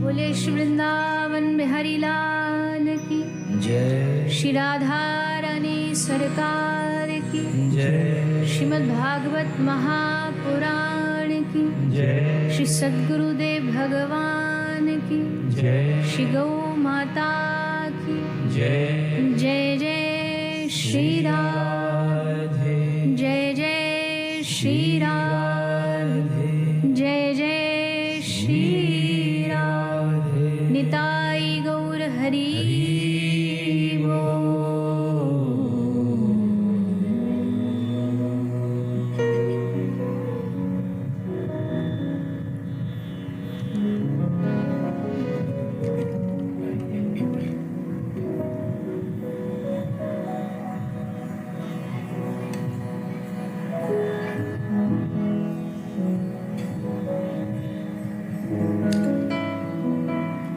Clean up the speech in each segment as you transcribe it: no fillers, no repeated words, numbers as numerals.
बोले श्री वृंदावन बिहारी लाल की जय। श्री राधा रानी सरकार की जय। श्रीमद् भागवत महापुराण की जय। श्री सद्गुरुदेव भगवान की जय। श्री गौ माता की जय। जय जय श्री राधे, जय जय श्री राधे, जय जय श्री राधे। निताई गौर हरि बोल।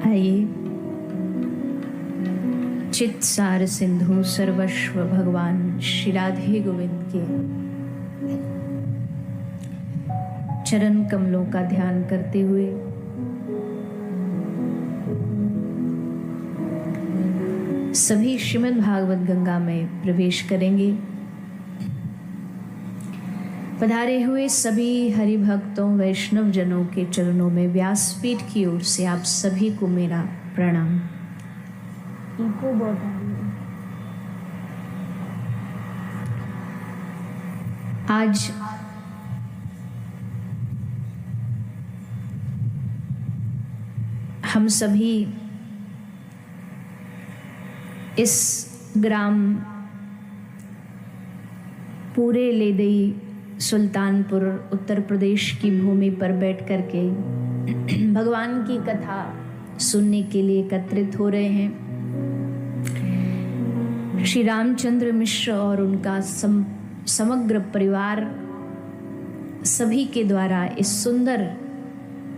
आइए, चित सार सिंधु सर्वस्व भगवान श्री राधे गोविंद के चरण कमलों का ध्यान करते हुए सभी श्रीमद् भागवत गंगा में प्रवेश करेंगे। पधारे हुए सभी हरि भक्तों वैष्णव जनों के चरणों में व्यासपीठ की ओर से आप सभी को मेरा प्रणाम। इको बहुत आ रही है। आज हम सभी इस ग्राम पूरे लेदई सुल्तानपुर उत्तर प्रदेश की भूमि पर बैठ कर के भगवान की कथा सुनने के लिए एकत्रित हो रहे हैं। श्री रामचंद्र मिश्र और उनका समग्र परिवार सभी के द्वारा इस सुंदर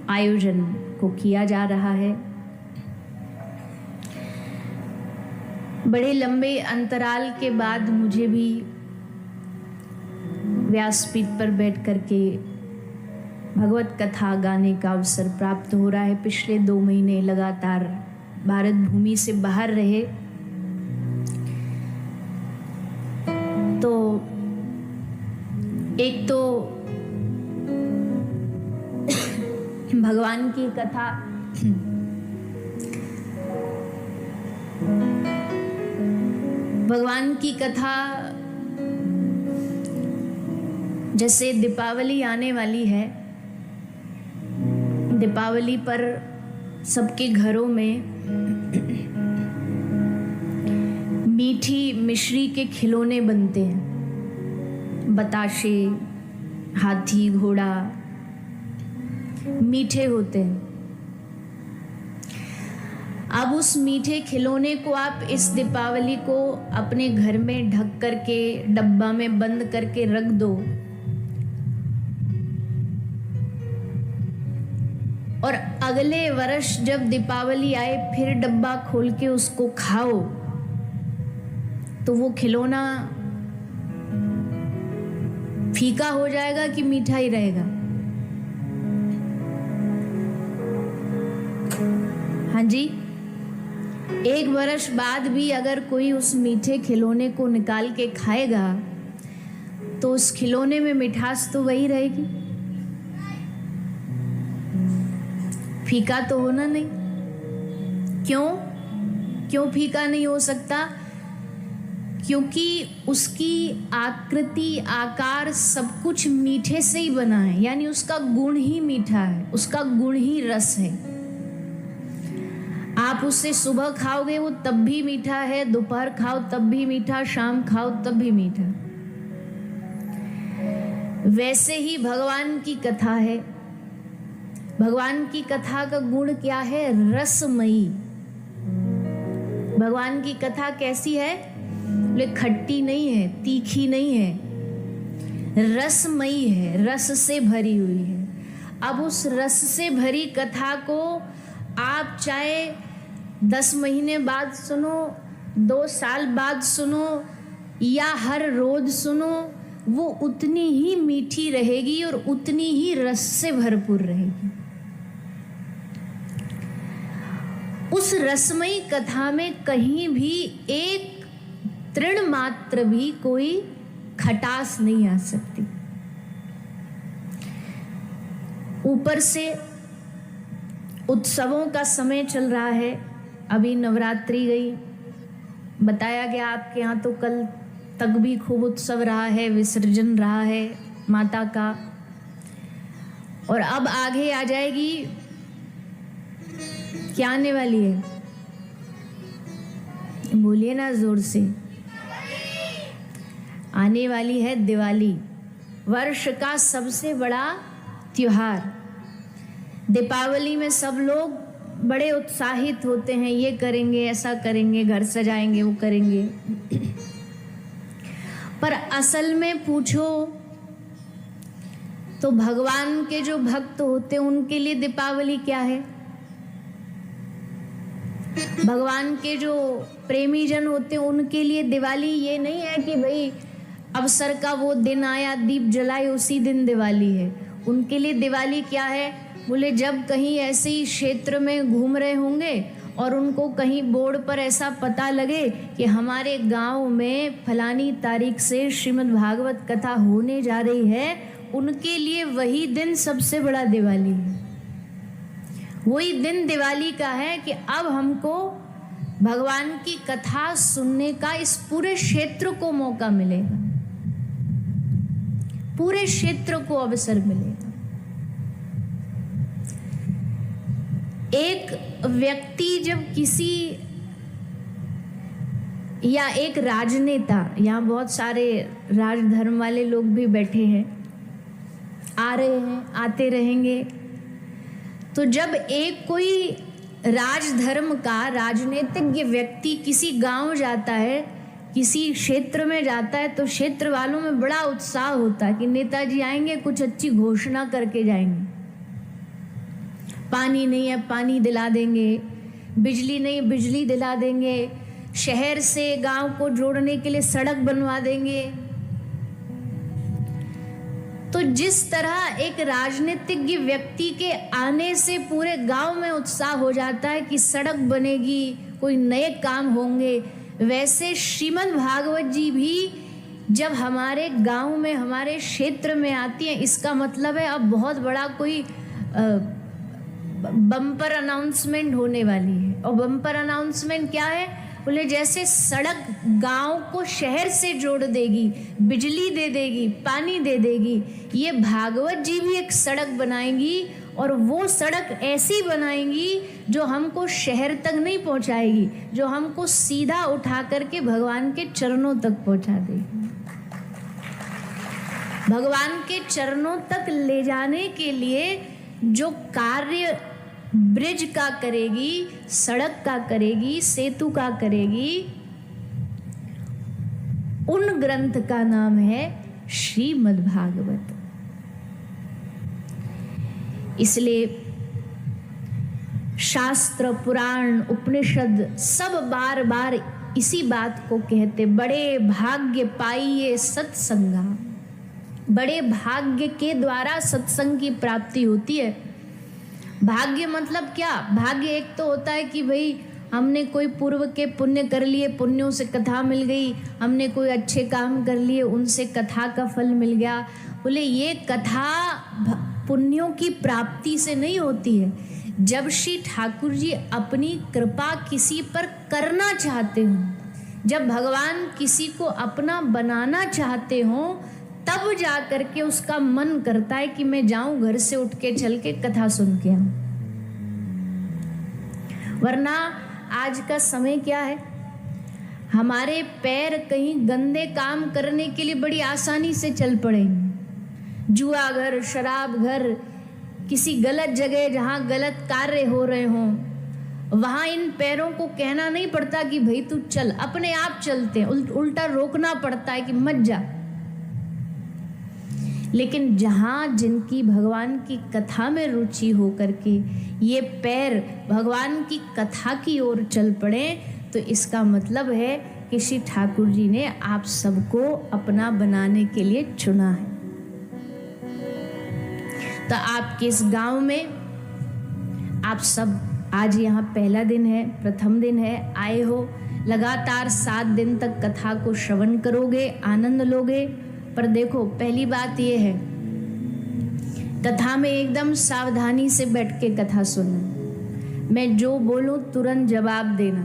आयोजन को किया जा रहा है। बड़े लंबे अंतराल के बाद मुझे भी व्यासपीठ पर बैठ करके भगवत कथा गाने का अवसर प्राप्त हो रहा है। पिछले 2 महीने लगातार भारत भूमि से बाहर रहे, तो एक तो भगवान की कथा जैसे दीपावली आने वाली है, दीपावली पर सबके घरों में मीठी मिश्री के खिलौने बनते हैं। बताशे, हाथी, घोड़ा मीठे होते हैं। अब उस मीठे खिलौने को आप इस दीपावली को अपने घर में ढक करके डब्बा में बंद करके रख दो, और अगले वर्ष जब दीपावली आए फिर डब्बा खोल के उसको खाओ, तो वो खिलौना फीका हो जाएगा कि मीठा ही रहेगा? हाँ जी, 1 वर्ष बाद भी अगर कोई उस मीठे खिलौने को निकाल के खाएगा तो उस खिलौने में मिठास तो वही रहेगी, फीका तो होना नहीं। क्यों फीका नहीं हो सकता? क्योंकि उसकी आकृति, आकार सब कुछ मीठे से ही बना है, यानी उसका गुण ही मीठा है, उसका गुण ही रस है। आप उससे सुबह खाओगे वो तब भी मीठा है, दोपहर खाओ तब भी मीठा, शाम खाओ तब भी मीठा। वैसे ही भगवान की कथा है। भगवान की कथा का गुण क्या है? रसमयी। भगवान की कथा कैसी है? खट्टी नहीं है, तीखी नहीं है, रसमयी है, रस से भरी हुई है। अब उस रस से भरी कथा को आप चाहे 10 महीने बाद सुनो, 2 साल बाद सुनो या हर रोज सुनो, वो उतनी ही मीठी रहेगी और उतनी ही रस से भरपूर रहेगी। उस रसमयी कथा में कहीं भी एक तृण मात्र भी कोई खटास नहीं आ सकती। ऊपर से उत्सवों का समय चल रहा है, अभी नवरात्रि गई, बताया गया आपके यहाँ तो कल तक भी खूब उत्सव रहा है, विसर्जन रहा है माता का, और अब आगे आ जाएगी, क्या आने वाली है, बोलिए ना जोर से, आने वाली है दिवाली, वर्ष का सबसे बड़ा त्योहार। दीपावली में सब लोग बड़े उत्साहित होते हैं, ये करेंगे, ऐसा करेंगे, घर सजाएंगे, वो करेंगे, पर असल में पूछो तो भगवान के जो भक्त होते हैं उनके लिए दीपावली क्या है? भगवान के जो प्रेमी जन होते हैं उनके लिए दिवाली ये नहीं है कि भाई अवसर का वो दिन आया, दीप जलाए, उसी दिन दिवाली है। उनके लिए दिवाली क्या है? बोले जब कहीं ऐसे ही क्षेत्र में घूम रहे होंगे और उनको कहीं बोर्ड पर ऐसा पता लगे कि हमारे गांव में फलानी तारीख से श्रीमद् भागवत कथा होने जा रही है, उनके लिए वही दिन सबसे बड़ा दिवाली है। वही दिन दिवाली का है कि अब हमको भगवान की कथा सुनने का इस पूरे क्षेत्र को मौका मिलेगा, पूरे क्षेत्र को अवसर मिलेगा। एक व्यक्ति जब किसी या एक राजनेता, यहाँ बहुत सारे राजधर्म वाले लोग भी बैठे हैं, आ रहे हैं, आते रहेंगे, तो जब एक कोई राजधर्म का राजनीतिज्ञ व्यक्ति किसी गांव जाता है, किसी क्षेत्र में जाता है, तो क्षेत्र वालों में बड़ा उत्साह होता है कि नेताजी आएंगे, कुछ अच्छी घोषणा करके जाएंगे। पानी नहीं है, पानी दिला देंगे, बिजली नहीं, बिजली दिला देंगे, शहर से गांव को जोड़ने के लिए सड़क बनवा देंगे। तो जिस तरह एक राजनीतिज्ञ व्यक्ति के आने से पूरे गांव में उत्साह हो जाता है कि सड़क बनेगी, कोई नए काम होंगे, वैसे श्रीमद् भागवत जी भी जब हमारे गांव में, हमारे क्षेत्र में आती हैं, इसका मतलब है अब बहुत बड़ा कोई बम्पर अनाउंसमेंट होने वाली है। और बम्पर अनाउंसमेंट क्या है? बोले जैसे सड़क गांव को शहर से जोड़ देगी, बिजली दे देगी, पानी दे देगी, ये भागवत जी भी एक सड़क बनाएंगी, और वो सड़क ऐसी बनाएंगी जो हमको शहर तक नहीं पहुंचाएगी, जो हमको सीधा उठा करके भगवान के चरणों तक पहुंचा देगी। भगवान के चरणों तक ले जाने के लिए जो कार्य ब्रिज का करेगी, सड़क का करेगी, सेतु का करेगी, उन ग्रंथ का नाम है श्रीमद् भागवत। इसलिए शास्त्र, पुराण, उपनिषद सब बार बार इसी बात को कहते, बड़े भाग्य पाइए सत्संगा। बड़े भाग्य के द्वारा सत्संग की प्राप्ति होती है। भाग्य मतलब क्या? भाग्य एक तो होता है कि भाई हमने कोई पूर्व के पुण्य कर लिए, पुण्यों से कथा मिल गई, हमने कोई अच्छे काम कर लिए, उनसे कथा का फल मिल गया। बोले ये कथा पुण्यों की प्राप्ति से नहीं होती है। जब श्री ठाकुर जी अपनी कृपा किसी पर करना चाहते हो, जब भगवान किसी को अपना बनाना चाहते हो, तब जा करके उसका मन करता है कि मैं जाऊं, घर से उठ के चल के कथा सुन के आऊं। वरना आज का समय क्या है, हमारे पैर कहीं गंदे काम करने के लिए बड़ी आसानी से चल पड़ेंगे। जुआ घर, शराब घर, किसी गलत जगह जहां गलत कार्य हो रहे हों, वहां इन पैरों को कहना नहीं पड़ता कि भाई तू चल, अपने आप चलते हैं, उल्टा रोकना पड़ता है कि मत जा। लेकिन जहाँ जिनकी भगवान की कथा में रुचि हो करके ये पैर भगवान की कथा की ओर चल पड़े, तो इसका मतलब है कि श्री ठाकुर जी ने आप सबको अपना बनाने के लिए चुना है। तो आपके इस गांव में आप सब आज यहाँ पहला दिन है, प्रथम दिन है, आए हो, लगातार 7 दिन तक कथा को श्रवण करोगे, आनंद लोगे। पर देखो, पहली बात ये है, कथा में एकदम सावधानी से बैठ के कथा सुनना। मैं जो बोलूं तुरंत जवाब देना।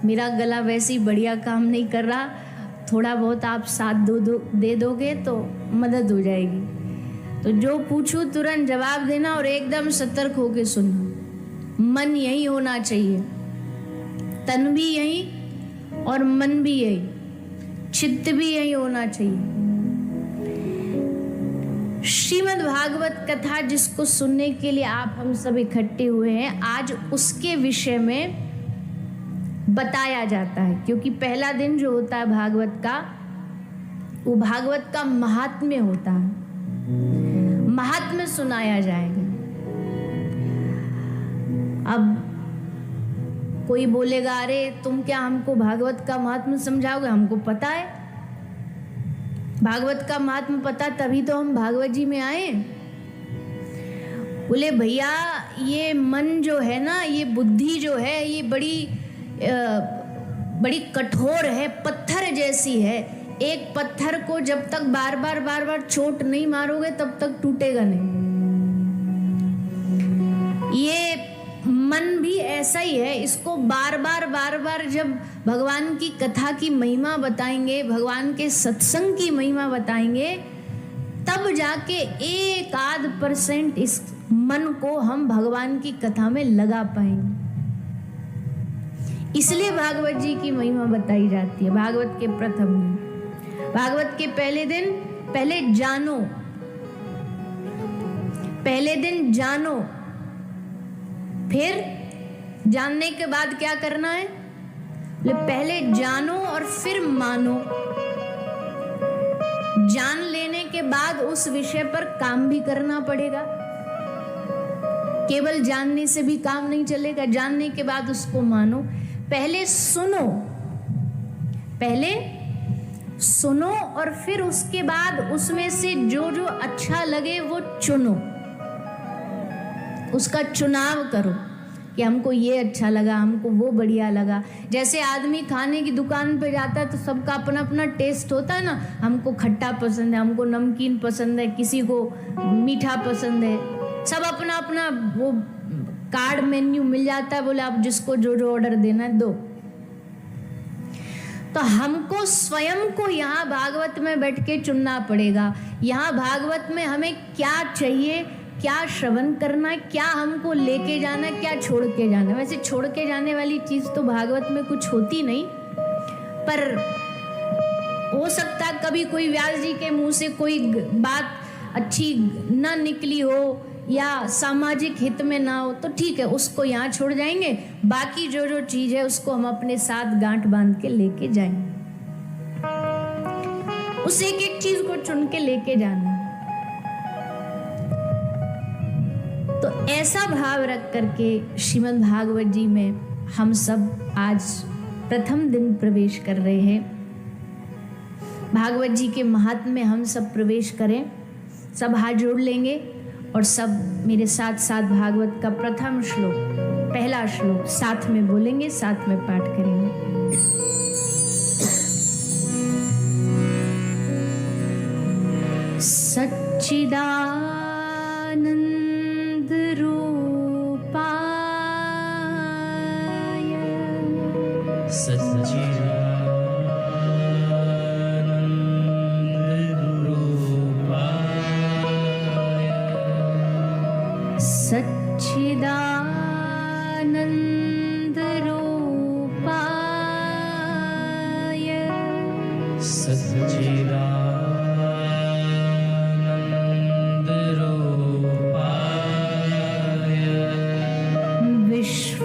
मेरा गला वैसे ही बढ़िया काम नहीं कर रहा, थोड़ा बहुत आप साथ दे दोगे तो मदद हो जाएगी। तो जो पूछूं तुरंत जवाब देना और एकदम सतर्क होके सुनना। मन यही होना चाहिए, तन भी यही और मन भी यही, चित्त भी यही होना चाहिए। श्रीमद् भागवत कथा जिसको सुनने के लिए आप हम सब इकट्ठे हुए हैं, आज उसके विषय में बताया जाता है। क्योंकि पहला दिन जो होता है भागवत का, वो भागवत का महात्म्य होता है, महात्म्य सुनाया जाएगा। अब कोई बोलेगा, अरे तुम क्या हमको भागवत का महात्म्य समझाओगे? हमको पता है भागवत का महात्म्य, पता तभी तो हम भागवत जी में आए। बोले भैया, ये मन जो है ना, ये बुद्धि जो है, ये बड़ी कठोर है, पत्थर जैसी है। एक पत्थर को जब तक बार बार चोट नहीं मारोगे तब तक टूटेगा नहीं। ये मन भी ऐसा ही है, इसको बार बार जब भगवान की कथा की महिमा बताएंगे, भगवान के सत्संग की महिमा बताएंगे, तब जाके 1-8% इस मन को हम भगवान की कथा में लगा पाएंगे। इसलिए भागवत जी की महिमा बताई जाती है। भागवत के प्रथम दिन, भागवत के पहले दिन, पहले जानो, पहले दिन जानो, फिर जानने के बाद क्या करना है? पहले जानो और फिर मानो। जान लेने के बाद उस विषय पर काम भी करना पड़ेगा। केवल जानने से भी काम नहीं चलेगा, जानने के बाद उसको मानो। पहले सुनो, पहले सुनो और फिर उसके बाद उसमें से जो जो अच्छा लगे वो चुनो, उसका चुनाव करो कि हमको ये अच्छा लगा, हमको वो बढ़िया लगा। जैसे आदमी खाने की दुकान पे जाता है तो सबका अपना अपना टेस्ट होता है ना, हमको खट्टा पसंद है, हमको नमकीन पसंद है, किसी को मीठा पसंद है, सब अपना अपना वो कार्ड मेन्यू मिल जाता है, बोले आप जिसको जो जो ऑर्डर देना है दो। तो हमको स्वयं को यहाँ भागवत में बैठ के चुनना पड़ेगा। यहाँ भागवत में हमें क्या चाहिए, क्या श्रवण करना है, क्या हमको लेके जाना है, क्या छोड़ के जाना है। वैसे छोड़ के जाने वाली चीज तो भागवत में कुछ होती नहीं, पर हो सकता है कभी कोई व्यास जी के मुंह से कोई बात अच्छी न निकली हो या सामाजिक हित में ना हो तो ठीक है, उसको यहाँ छोड़ जाएंगे। बाकी जो जो चीज है उसको हम अपने साथ गांठ बांध के लेके जाएंगे। उस एक एक चीज को चुन के लेके जाना। तो ऐसा भाव रख करके श्रीमद् भागवत जी में हम सब आज प्रथम दिन प्रवेश कर रहे हैं। भागवत जी के महात्म्य में हम सब प्रवेश करें। सब हाथ जोड़ लेंगे और सब मेरे साथ साथ भागवत का प्रथम श्लोक, पहला श्लोक साथ में बोलेंगे, साथ में पाठ करेंगे। सच्चिदानंद रूपाय, सच्चिदानंद रूपाय, सच्चिदानंद रूपाय, विश्वोत्पत्त्यादि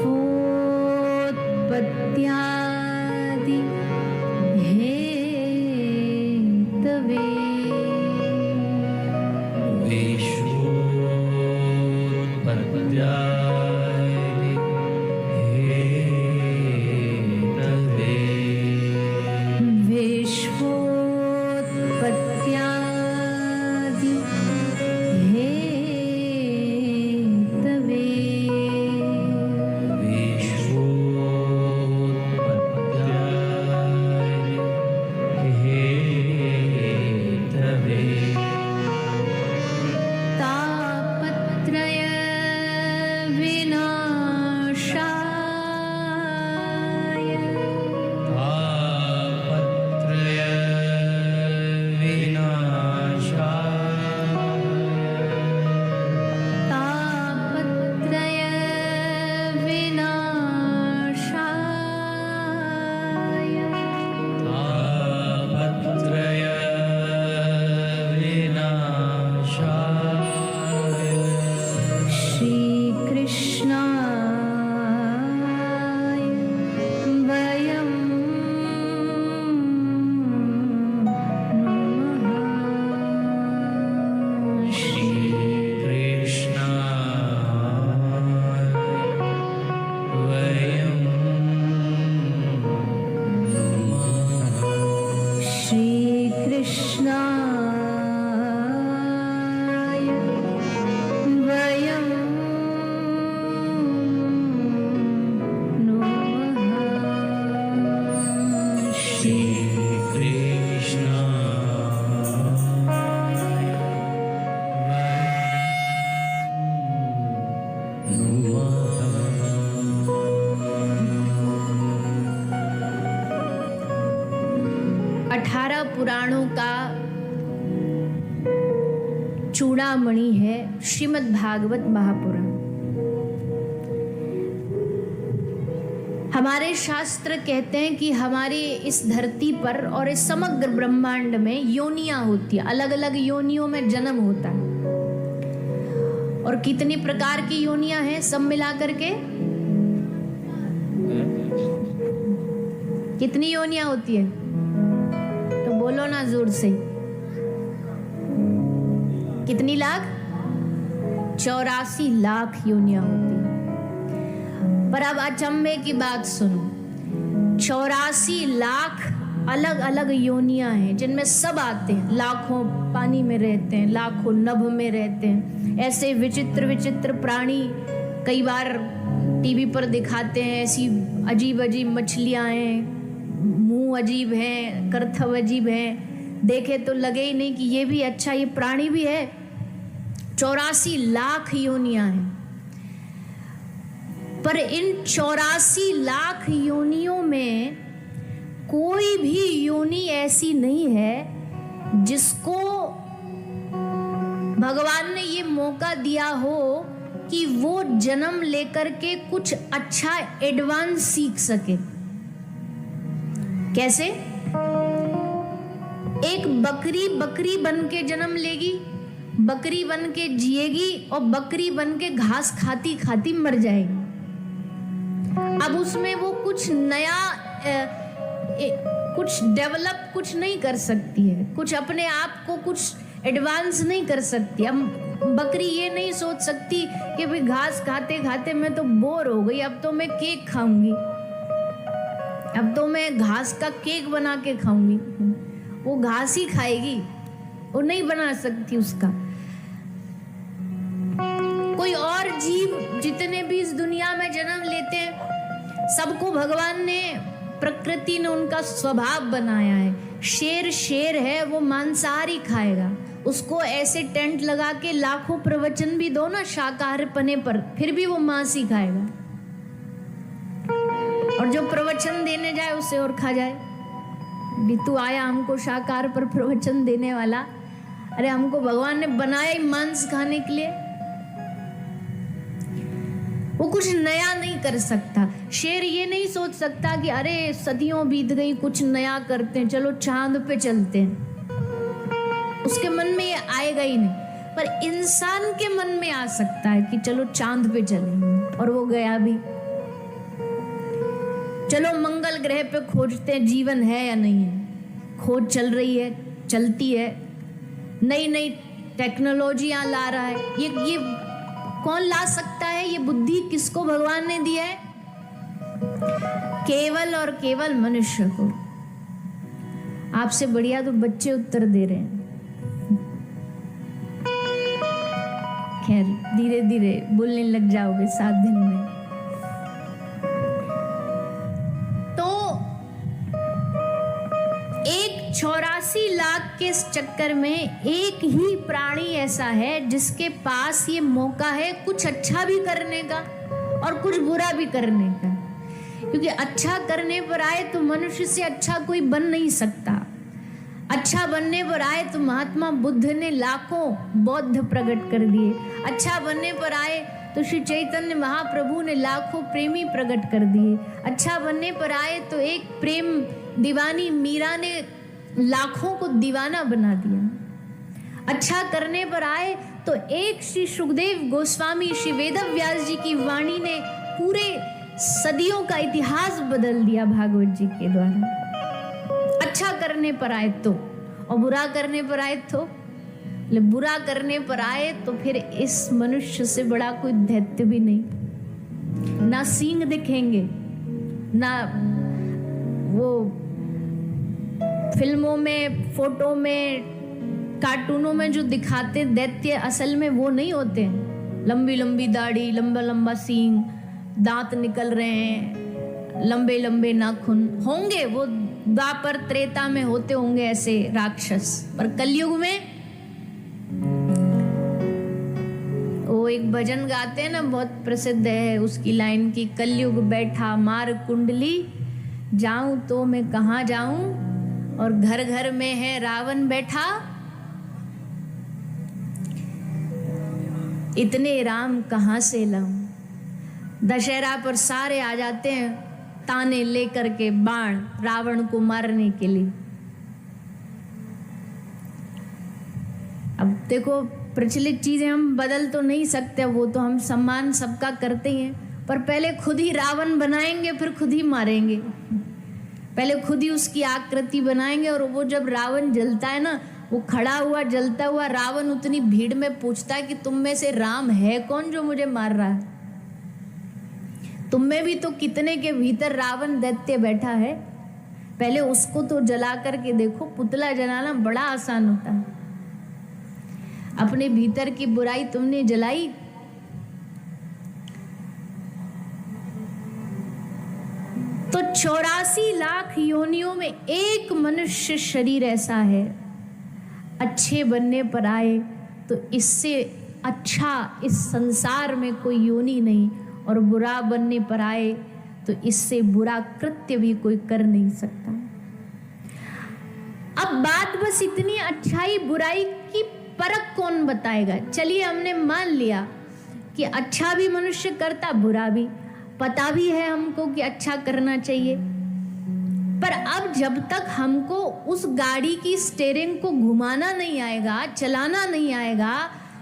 वयं नुमः श्री कृष्णाय वयं नुमः श्री पुराणों का चूड़ामणि है श्रीमद् भागवत महापुराण। हमारे शास्त्र कहते हैं कि हमारे इस धरती पर और इस समग्र ब्रह्मांड में योनियां होती है, अलग अलग योनियों में जन्म होता है। और कितनी प्रकार की योनियां हैं सब मिलाकर के? कितनी योनियां होती है? तो बोलो ना जोर से। कितनी लाख? 84 लाख योनियां होती हैं। पर अब अचंभे की बात सुनो, 84 लाख अलग अलग योनियां हैं जिनमें सब आते हैं। लाखों पानी में रहते हैं, लाखों नभ में रहते हैं। ऐसे विचित्र विचित्र प्राणी कई बार टीवी पर दिखाते हैं, ऐसी अजीब अजीब मछलियां हैं, मुंह अजीब है, करथव अजीब है, देखे तो लगे ही नहीं कि ये भी अच्छा, ये प्राणी भी है। 84 लाख योनियां हैं। पर इन 84 लाख योनियों में कोई भी योनि ऐसी नहीं है जिसको भगवान ने ये मौका दिया हो कि वो जन्म लेकर के कुछ अच्छा एडवांस सीख सके। कैसे? एक बकरी बकरी बन के जन्म लेगी, बकरी बन के जिएगी और बकरी बन के घास खाती खाती मर जाएगी। अब उसमें वो कुछ नया कुछ डेवलप कुछ नहीं कर सकती है, कुछ अपने आप को कुछ एडवांस नहीं कर सकती। अब बकरी ये नहीं सोच सकती कि भाई घास खाते खाते मैं तो बोर हो गई, अब तो मैं केक खाऊंगी, अब तो मैं घास का केक बना के खाऊंगी। वो घास ही खाएगी, वो नहीं बना सकती उसका। कोई और जीव जितने भी इस दुनिया में जन्म लेते हैं, सबको भगवान ने, प्रकृति ने उनका स्वभाव बनाया है। शेर शेर है, वो मांसाहारी खाएगा। उसको ऐसे टेंट लगा के लाखों प्रवचन भी दो ना शाकाहार पने पर, फिर भी वो मांस ही खाएगा। और जो प्रवचन देने जाए उसे और खा जाए। भी तू आया हमको शाकाहार पर प्रवचन देने वाला, अरे हमको भगवान ने बनाया ही मांस खाने के लिए। वो कुछ नया नहीं कर सकता। शेर ये नहीं सोच सकता कि अरे सदियों बीत गई, कुछ नया करते हैं, चलो चांद पे चलते हैं। उसके मन में ये आएगा ही नहीं। पर इंसान के मन में आ सकता है कि चलो चांद पे चलेंगे, और वो गया भी। चलो मंगल ग्रह पे खोजते हैं जीवन है या नहीं है। खोज चल रही है, चलती है, नई नई टेक्नोलॉजियां ला रहा है। ये कौन ला सकता है? ये बुद्धि किसको भगवान ने दी है? केवल और केवल मनुष्य को। आपसे बढ़िया तो बच्चे उत्तर दे रहे हैं। खैर धीरे धीरे बोलने लग जाओगे 7 दिन में। तो 84 लाख के इस चक्कर में एक ही प्राणी ऐसा है जिसके पास ये मौका है कुछ अच्छा भी करने का और कुछ बुरा भी करने का। क्योंकि अच्छा करने पर आए तो मनुष्य से अच्छा कोई बन नहीं सकता। अच्छा बनने पर आए तो महात्मा बुद्ध ने लाखों बौद्ध प्रकट कर दिए। अच्छा बनने पर आए तो श्री चैतन्य महाप्रभु ने लाखों प्रेमी प्रकट कर दिए। अच्छा बनने पर आए तो एक प्रेम दीवानी मीरा ने लाखों को दीवाना बना दिया। अच्छा करने पर आए तो एक श्री सुखदेव गोस्वामी, श्री वेदव्यास जी की वाणी ने पूरे सदियों का इतिहास बदल दिया भागवत जी के द्वारा। अच्छा करने पर आए तो, और बुरा करने पर आए तो, बुरा करने पर आए तो फिर इस मनुष्य से बड़ा कोई दैत्य भी नहीं। ना सींग दिखेंगे, ना वो फिल्मों में, फोटो में, कार्टूनों में जो दिखाते दैत्य असल में वो नहीं होते हैं। लंबी लंबी दाढ़ी, लंबा लंबा सींग, दांत निकल रहे हैं, लंबे लंबे नाखून होंगे, वो द्वापर त्रेता में होते होंगे ऐसे राक्षस। पर कलयुग में वो एक भजन गाते हैं ना, बहुत प्रसिद्ध है उसकी लाइन की, कलयुग बैठा मार कुंडली, जाऊं तो मैं कहाँ जाऊं, और घर घर में है रावण बैठा, इतने राम कहाँ से लाऊं। दशहरा पर सारे आ जाते हैं ताने लेकर के बाण रावण को मारने के लिए। अब देखो, प्रचलित चीजें हम बदल तो नहीं सकते, वो तो हम सम्मान सबका करते ही हैं, पर पहले खुद ही रावण बनाएंगे, फिर खुद ही मारेंगे। पहले खुद ही उसकी आकृति बनाएंगे, और वो जब रावण जलता है ना, वो खड़ा हुआ जलता हुआ रावण उतनी भीड़ में पूछता है कि तुम में से राम है कौन जो मुझे मार रहा है। तुम में भी तो कितने के भीतर रावण दैत्य बैठा है, पहले उसको तो जला करके देखो। पुतला जलाना बड़ा आसान होता है, अपने भीतर की बुराई तुमने जलाई, तो 84 लाख योनियों में एक मनुष्य शरीर ऐसा है, अच्छे बनने पर आए तो इससे अच्छा इस संसार में कोई योनि नहीं, और बुरा बनने पर आए तो इससे बुरा कृत्य भी कोई कर नहीं सकता। अब बात बस इतनी, अच्छाई बुराई की परख कौन बताएगा। चलिए हमने मान लिया कि अच्छा भी मनुष्य करता, बुरा भी, पता भी है हमको कि अच्छा करना चाहिए, पर अब जब तक हमको उस गाड़ी की स्टीयरिंग को घुमाना नहीं आएगा, चलाना नहीं आएगा,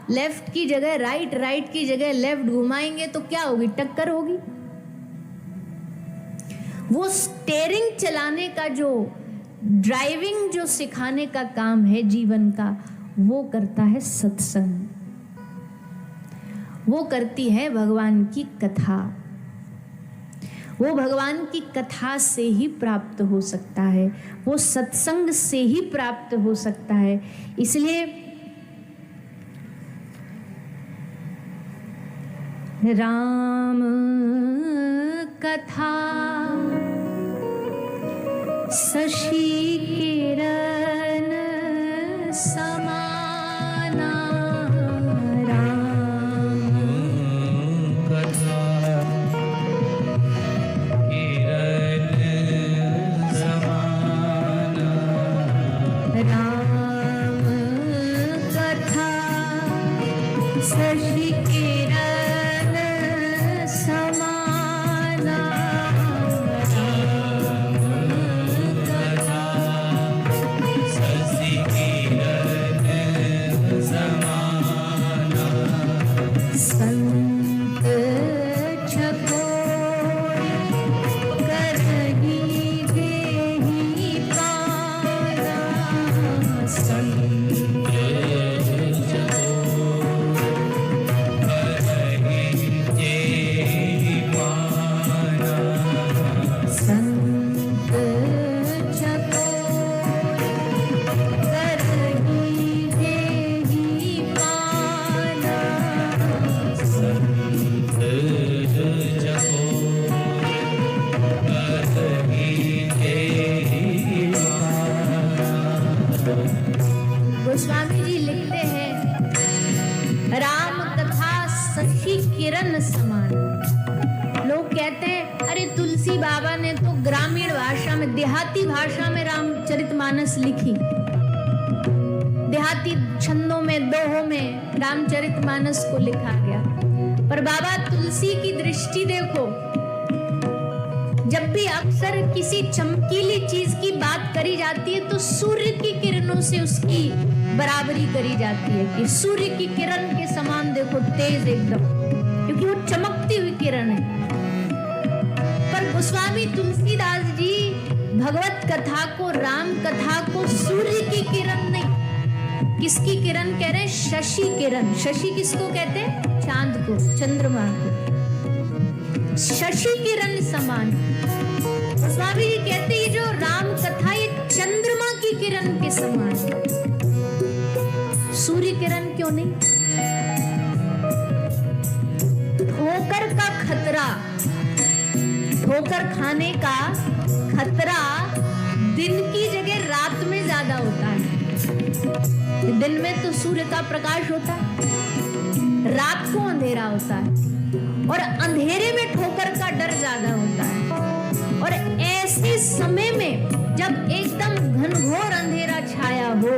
लेफ्ट की जगह राइट, राइट की जगह लेफ्ट घुमाएंगे तो क्या होगी, टक्कर होगी। वो स्टीयरिंग चलाने का जो ड्राइविंग जो सिखाने का काम है जीवन का, वो करता है सत्संग, वो करती है भगवान की कथा। वो भगवान की कथा से ही प्राप्त हो सकता है, वो सत्संग से ही प्राप्त हो सकता है। इसलिए राम कथा शशि किरण समाना, राम कथा किरण समाना, राम कथा शशि किरण समाना, शशि किरण समाना, संत चकोर करही देहि पाना, संत संत चकोर करही देहि पाना, गोस्वामी जी लिखते हैं, राम कथा सखी किरण समान। लोग कहते हैं अरे तुलसी बाबा ने तो ग्रामीण भाषा में, देहाती भाषा में रामचरितमानस लिखी, देहाती छंदों में, दोहों में रामचरितमानस को लिखा गया। पर बाबा तुलसी की दृष्टि देखो, जब भी अक्सर किसी चमकीली चीज की बात करी जाती है तो सूर्य की किरणों से उसकी बराबरी करी जाती है कि सूर्य की किरण के समान देखो, तेज एकदम, क्योंकि वो चमकती हुई किरण है। पर गोस्वामी तुलसीदास जी भगवत कथा को, राम कथा को सूर्य की किरण नहीं, किसकी किरण कह रहे हैं, शशि किरण। शशि किसको कहते हैं, चांद को, चंद्रमा को। शशि किरण समान। स्वामी जी कहते हैं जो राम कथा ये चंद्रमा की किरण के समान, सूर्य किरण क्यों नहीं। ठोकर का खतरा, ठोकर खाने का खतरा दिन की जगह रात में ज्यादा होता है। दिन में तो सूर्य का प्रकाश होता है, रात को अंधेरा होता है, और अंधेरे में ठोकर का डर ज्यादा होता है। और ऐसे समय में जब एकदम घनघोर अंधेरा छाया हो,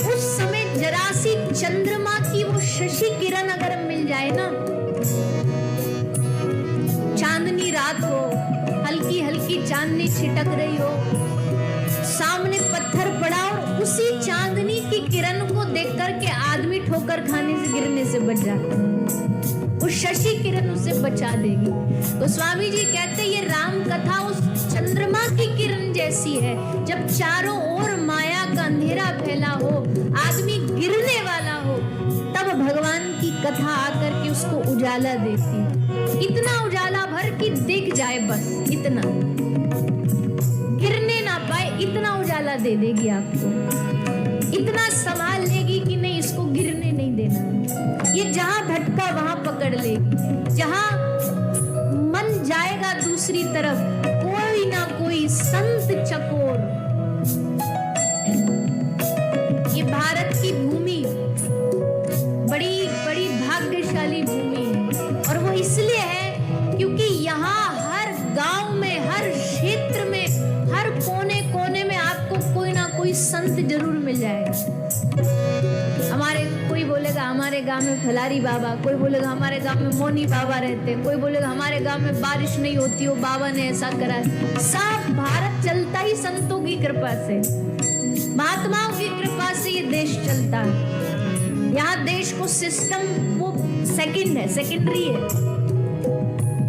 उस समय जरा सी चंद्रमा की वो शशि किरण अगर मिल जाए ना, चांदनी रात हो, हल्की हल्की चांदनी छिटक रही हो, सामने पत्थर पड़ा और उसी चांदनी की किरण को देख करके आदमी ठोकर खाने से गिरने से बच जाता है। उस शशि किरण उसे बचा देगी। तो स्वामी जी कहते हैं ये राम कथा उस चंद्रमा की किरण जैसी है। जब चारों ओर माया का अंधेरा फैला हो, आदमी गिरने वाला हो, तब भगवान की कथा आकर के उसको उजाला देती है। इतना उजाला भर कि दिख जाए, बस इतना, गिरने ना पाए, इतना उजाला दे देगी आपको, इतना संभाल लेगी कि नहीं इसको गिरने नहीं देना। ये जहां भटका वहां पकड़ लेगी, जहां मन जाएगा दूसरी तरफ, कोई ना कोई संत चकोर। ये भारत की भूमि बड़ी बड़ी भाग्यशाली भूमि है, और वो इसलिए है क्योंकि यहाँ हर गांव में, हर क्षेत्र में, हर कोने कोने में आपको कोई ना कोई संत जरूर मिल जाएगा। हमारे कोई बोलेगा हमारे गांव में फलारी बाबा, कोई बोलेगा हमारे गांव में मोनी बाबा रहते हैं, कोई बोलेगा हमारे गांव में बारिश नहीं होती हो, बाबा ने ऐसा करा है। सब भारत चलता ही संतों की कृपा से, महात्माओं की कृपा से ये देश चलता है। यहाँ देश को सिस्टम वो सेकंड है, सेकेंडरी है,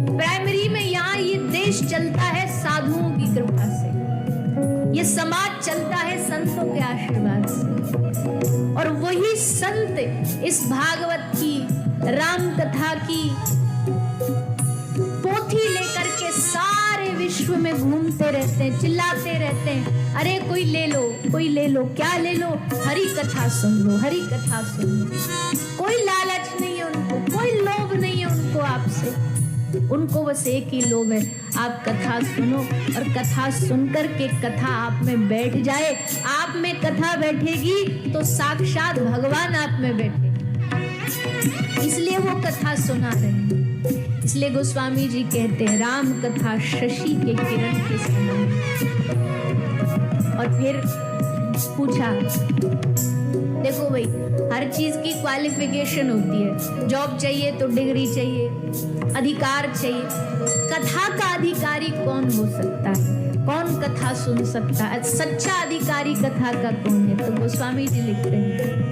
प्राइमरी में यहाँ ये देश चलता है साधुओं की कृपा से, ये समाज चलता है संतों के आशीर्वाद से। और वही संत इस भागवत की, राम कथा की पोथी लेकर के सारे विश्व में घूमते रहते हैं, चिल्लाते रहते हैं, अरे कोई ले लो, कोई ले लो, क्या ले लो, हरि कथा सुन लो, हरि कथा सुन लो। कोई लालच नहीं है उनको, कोई लोभ नहीं है उनको आपसे, उनको बस एक ही लोभ है, आप कथा सुनो, और कथा सुनकर के कथा आप में बैठ जाए। आप में कथा बैठेगी तो साक्षात भगवान आप में बैठे, इसलिए वो कथा सुना रहे हैं। इसलिए गोस्वामी जी कहते हैं राम कथा शशि के किरण के समान। और फिर पूछा, देखो भाई हर चीज की क्वालिफिकेशन होती है, जॉब चाहिए तो डिग्री चाहिए, अधिकार चाहिए, कथा का अधिकारी कौन हो सकता है, कौन कथा सुन सकता है, सच्चा अधिकारी कथा का कौन है। तो गोस्वामी जी लिखते हैं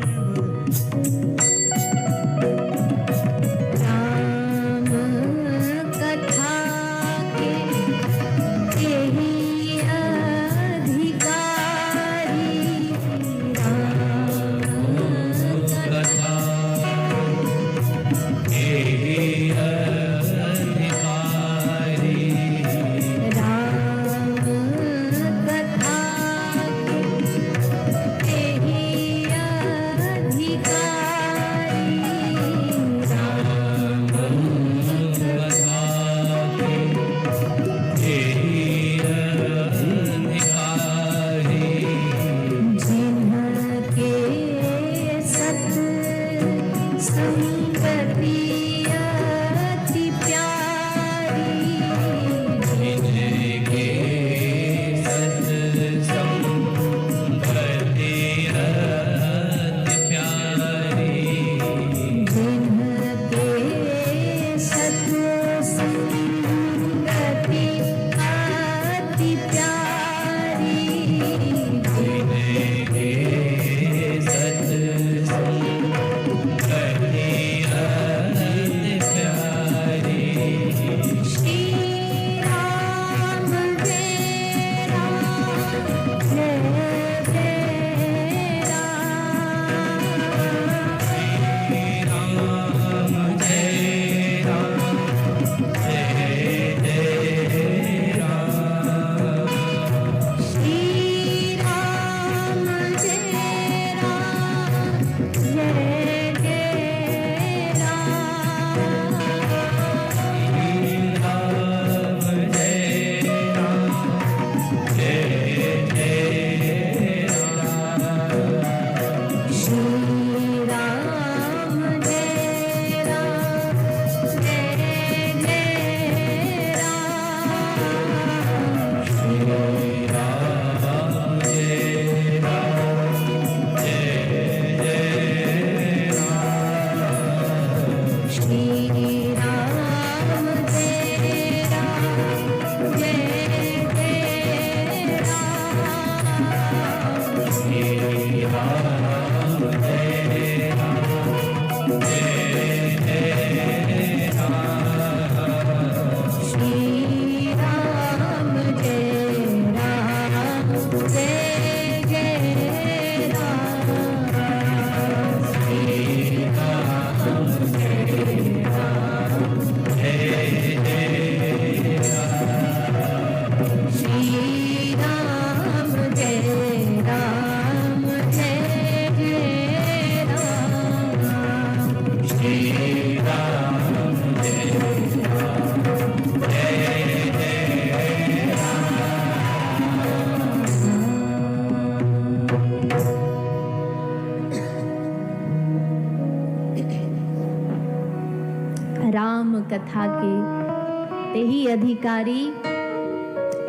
कथा के तेहि अधिकारी,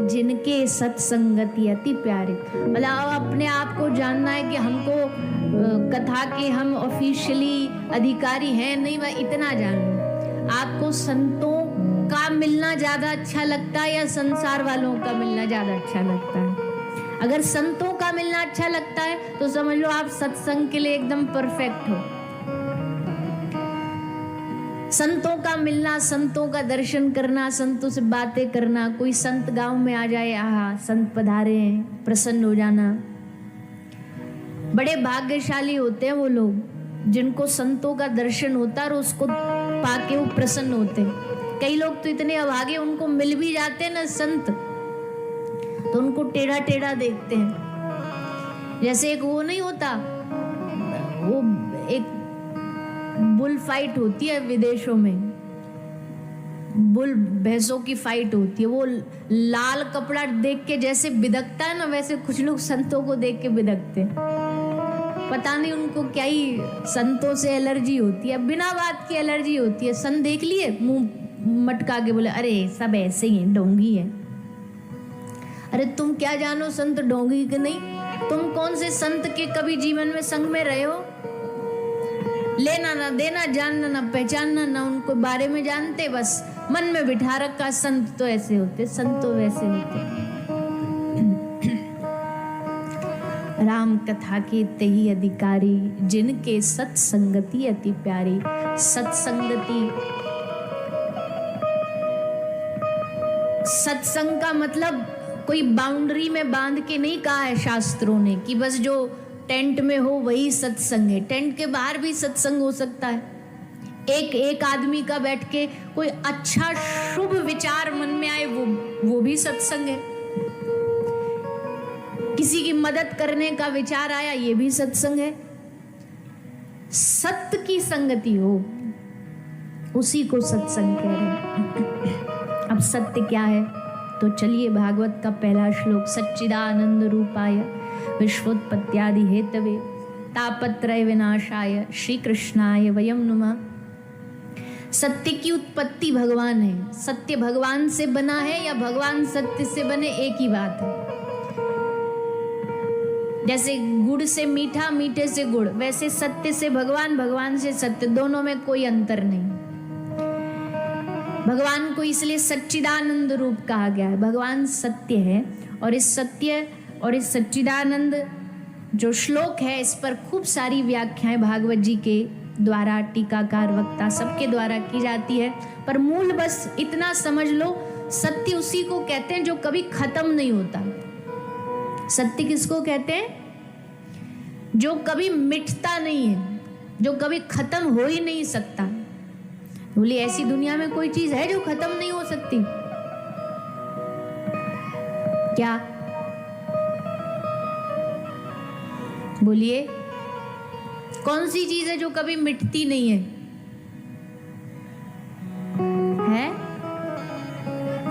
जिनके सत्संगति अति प्यारी। मतलब अपने आप को जानना है कि हमको कथा के हम ऑफिशियली अधिकारी हैं नहीं, वह इतना जान लो। आपको संतों का मिलना ज्यादा अच्छा लगता है या संसार वालों का मिलना ज्यादा अच्छा लगता है? अगर संतों का मिलना अच्छा लगता है तो समझ लो आप सत्संग के लिए एकदम परफेक्ट हो। संतों का मिलना, संतों का दर्शन करना, संतों से बातें करना, कोई संत गांव में आ जाए, आहा संत पधारे हैं, प्रसन्न हो जाना। बड़े भाग्यशाली होते हैं वो लोग जिनको संतों का दर्शन होता है और उसको पाके वो प्रसन्न होते हैं। कई लोग तो इतने अभागे, उनको मिल भी जाते हैं ना संत तो उनको टेढ़ा टेढ़ा देखते हैं। जैसे एक वो नहीं होता, वो एक बुल फाइट होती है विदेशों में, बुल भैंसों की फाइट होती है। वो लाल कपड़ा देख के जैसे बिदकता है ना, वैसे कुछ लोग संतों को देख के बिदकते हैं। पता नहीं उनको क्या ही संतों से एलर्जी होती है, बिना बात की एलर्जी होती है। संत देख लिए, मुंह मटका के बोले अरे सब ऐसे ही है, डोंगी है। अरे तुम क्या जानो संत डोंगी के नहीं? तुम कौन से संत के कभी जीवन में संग में रहे हो? लेना ना देना, जानना ना पहचानना, ना उनको बारे में जानते, बस मन में बिठा रखा संत तो ऐसे होते, संत तो वैसे होते। राम कथा के तेहि अधिकारी, जिनके सत्संगति अति प्यारी। सत्संगति, सत्संग का मतलब कोई बाउंड्री में बांध के नहीं कहा है शास्त्रों ने कि बस जो टेंट में हो वही सत्संग है। टेंट के बाहर भी सत्संग हो सकता है। एक आदमी का बैठ के कोई अच्छा शुभ विचार मन में आए, वो भी सत्संग है। किसी की मदद करने का विचार आया, ये भी सत्संग है। सत्य की संगति हो, उसी को सत्संग कह रहे हैं। अब सत्य क्या है? तो चलिए भागवत का पहला श्लोक। सच्चिदानंद रूपाय विश्वोत्पत्त्यादि हेतवे तापत्रय विनाशाय श्री कृष्णाय वयम नुमः। सत्य की उत्पत्ति भगवान है। सत्य भगवान से बना है या भगवान सत्य से बने, एक ही बात है। जैसे गुड़ से मीठा, मीठे से गुड़, वैसे सत्य से भगवान, भगवान से सत्य, दोनों में कोई अंतर नहीं। भगवान को इसलिए सच्चिदानंद रूप कहा गया है। भगवान सत्य है और इस सत्य और इस सच्चिदानंद जो श्लोक है, इस पर खूब सारी व्याख्याएं भागवत जी के द्वारा, टीकाकार, वक्ता सबके द्वारा की जाती है। पर मूल बस इतना समझ लो, सत्य उसी को कहते हैं जो कभी खत्म नहीं होता। सत्य किसको कहते हैं? जो कभी मिटता नहीं है, जो कभी खत्म हो ही नहीं सकता। बोली ऐसी दुनिया में कोई चीज है जो खत्म नहीं हो सकती? क्या? बोलिए, कौन सी चीज है जो कभी मिटती नहीं है? है?